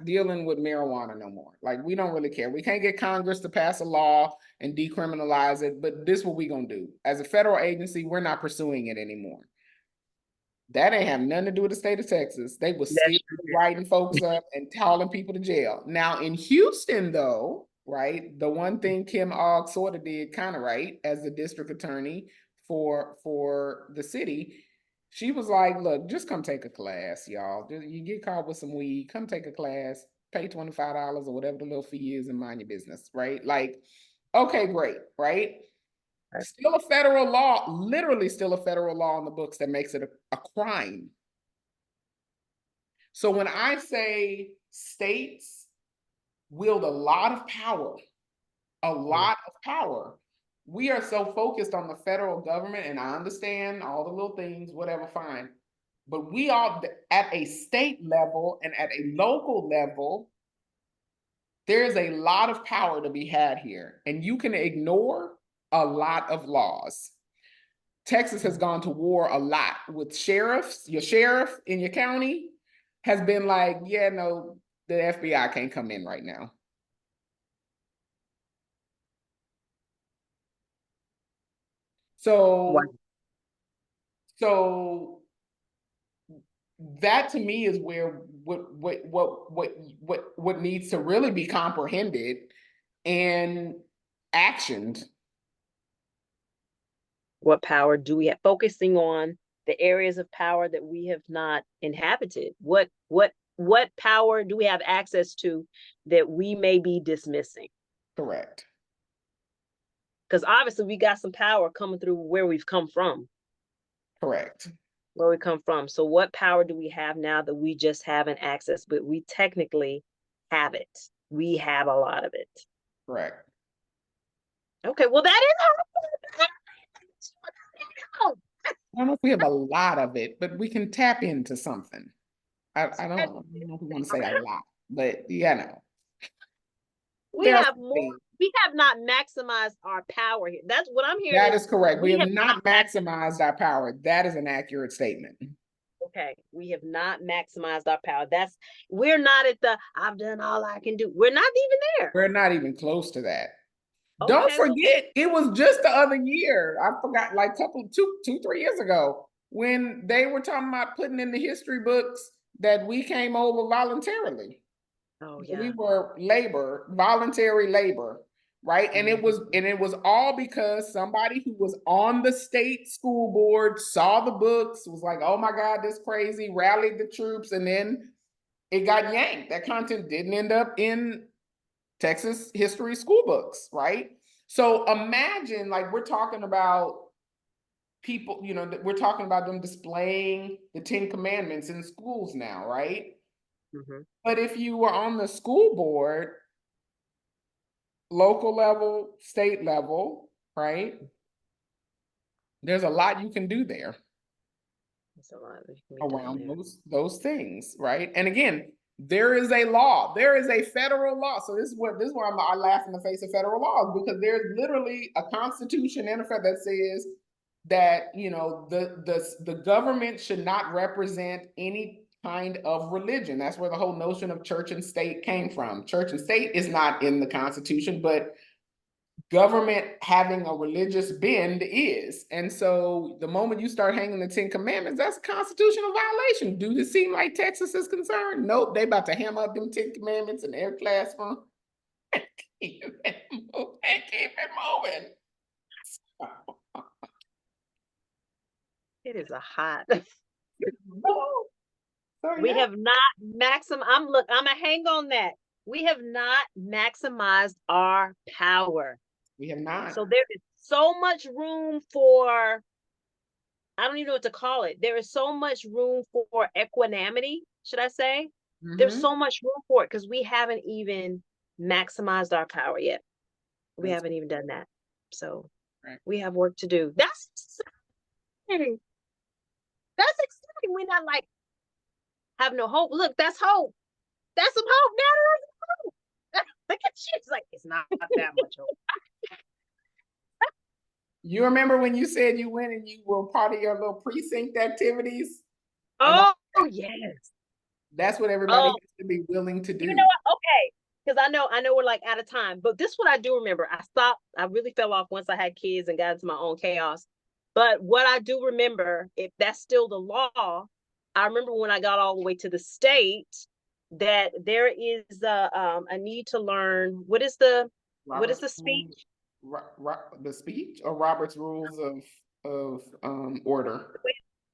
dealing with marijuana no more. Like, we don't really care. We can't get Congress to pass a law and decriminalize it, but this is what we're gonna do. As a federal agency, we're not pursuing it anymore. That ain't have nothing to do with the state of Texas. They were still writing folks up and hauling people to jail. Now in Houston, though, right, the one thing Kim Ogg sort of did kind of right as the district attorney for the city, she was like, look, just come take a class, y'all. You get caught with some weed, come take a class, pay $25 or whatever the little fee is and mind your business, right? Like, okay, great, right? Still a federal law, literally still a federal law in the books that makes it a crime. So when I say states wield a lot of power, we are so focused on the federal government, and I understand all the little things, whatever, fine. But we are at a state level and at a local level, there's a lot of power to be had here, and you can ignore a lot of laws. Texas has gone to war a lot with sheriffs. Your sheriff in your county has been like, yeah, no, the FBI can't come in right now. So that to me is where what needs to really be comprehended and actioned. What power do we have? Focusing on the areas of power that we have not inhabited. What power do we have access to that we may be dismissing? Correct. Because obviously we got some power coming through where we've come from. Correct. Where we come from. So what power do we have now that we just haven't accessed, but we technically have it? We have a lot of it. Correct. Okay, well, that is I don't know if we have a lot of it, but we can tap into something. I don't know if we want to say a lot, but yeah, no. We have not maximized our power here. That's what I'm hearing. That is correct. We have not maximized our power. That is an accurate statement. Okay, we have not maximized our power. We're not at the I've done all I can do. We're not even there. We're not even close to that. Okay, don't forget, it was just the other year. I forgot, like 2-3 years ago, when they were talking about putting in the history books that we came over voluntarily. Oh yeah. We were voluntary labor, right? And it was all because somebody who was on the state school board saw the books, was like, oh my God, this crazy, rallied the troops, and then it got yanked. That content didn't end up in Texas history school books, right? So imagine, like, we're talking about people, we're talking about them displaying the 10 Commandments in schools now, right? Mm-hmm. But if you were on the school board, local level, state level, right? There's a lot you can do there That's a lot that can be done around there. those things, right? And again, there is a law. There is a federal law. So this is why I laugh in the face of federal laws, because there's literally a constitution in effect that says that the government should not represent any kind of religion. That's where the whole notion of church and state came from. Church and state is not in the Constitution, but government having a religious bend is. And so the moment you start hanging the 10 Commandments, that's a constitutional violation. Do it seem like Texas is concerned? Nope, they about to hammer up them 10 Commandments in every classroom. Keep it moving. It is a hot. So, We yeah. have not I'm gonna hang on that. We have not maximized our power. We have not. So there is so much room for, I don't even know what to call it. There is so much room for equanimity, should I say? There's so much room for it because we haven't even maximized our power yet. We haven't even done that. So we have work to do. That's exciting. That's exciting. We're not like, have no hope. Look, that's hope. That's some hope. Now there's hope. Look at you. It's like, it's not that much hope. You remember when you said you went and you were part of your little precinct activities? Oh, yes. That's what everybody has to be willing to do. You know what? Okay. Because I know we're like out of time. But this what I do remember. I really fell off once I had kids and got into my own chaos. But what I do remember, if that's still the law, I remember when I got all the way to the state that there is a need to learn what is the speech? The speech or Robert's rules of order.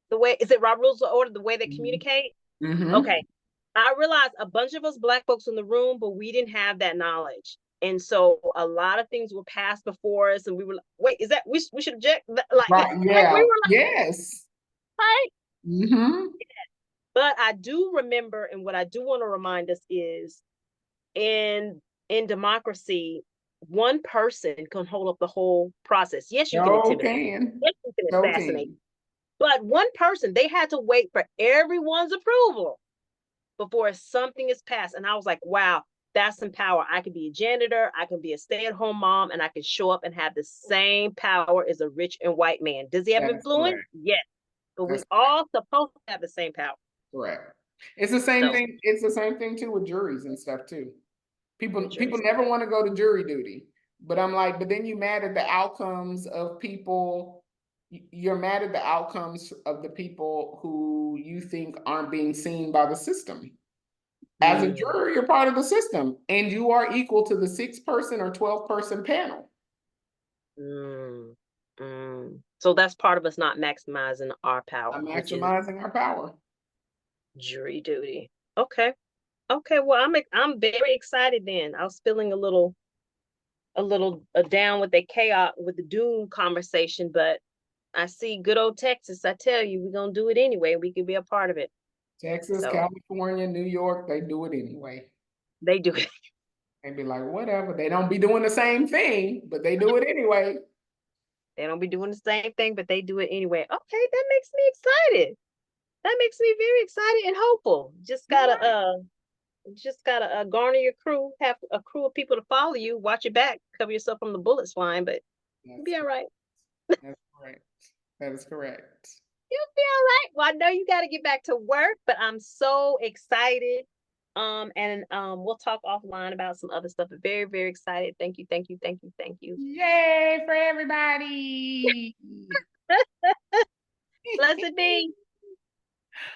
The way is it Robert's rules of order? The way they communicate. Okay, I realized a bunch of us Black folks in the room, but we didn't have that knowledge. And so a lot of things were passed before us, and we were like, "Wait, is that we should object?" Like, right, yeah, like we were like, yes, right. But I do remember, and what I do want to remind us is, in democracy, one person can hold up the whole process. Yes, you can intimidate. Yes, you can assassinate. But one person, they had to wait for everyone's approval before something is passed. And I was like, wow, that's some power. I could be a janitor, I can be a stay-at-home mom, and I can show up and have the same power as a rich and white man. Does he have influence? Yes. But we all supposed to have the same power. Correct. It's the same thing. It's the same thing too with juries and stuff too. People never want to go to jury duty, but I'm like, but then you mad at the outcomes of people. You're mad at the outcomes of the people who you think aren't being seen by the system. As a juror, you're part of the system, and you are equal to the 6-person or 12-person panel. So that's part of us not maximizing our power. Not maximizing our power. Jury duty. Okay. Well, I'm very excited. Then I was feeling a little down with the chaos, with the doom conversation, but I see good old Texas. I tell you, we're gonna do it anyway. We can be a part of it. Texas, California, New York, they do it anyway. They do it. They be like, whatever. They don't be doing the same thing, but they do it anyway. They don't be doing the same thing, but they do it anyway. Okay, that makes me excited. That makes me very excited and hopeful. Just gotta garner your crew, have a crew of people to follow you, watch your back, cover yourself from the bullets flying, but you'll be all right. That's correct. That is correct. You'll be all right. Well, I know you got to get back to work, but I'm so excited. And we'll talk offline about some other stuff. Very, very excited. Thank you. Yay for everybody. Blessed be.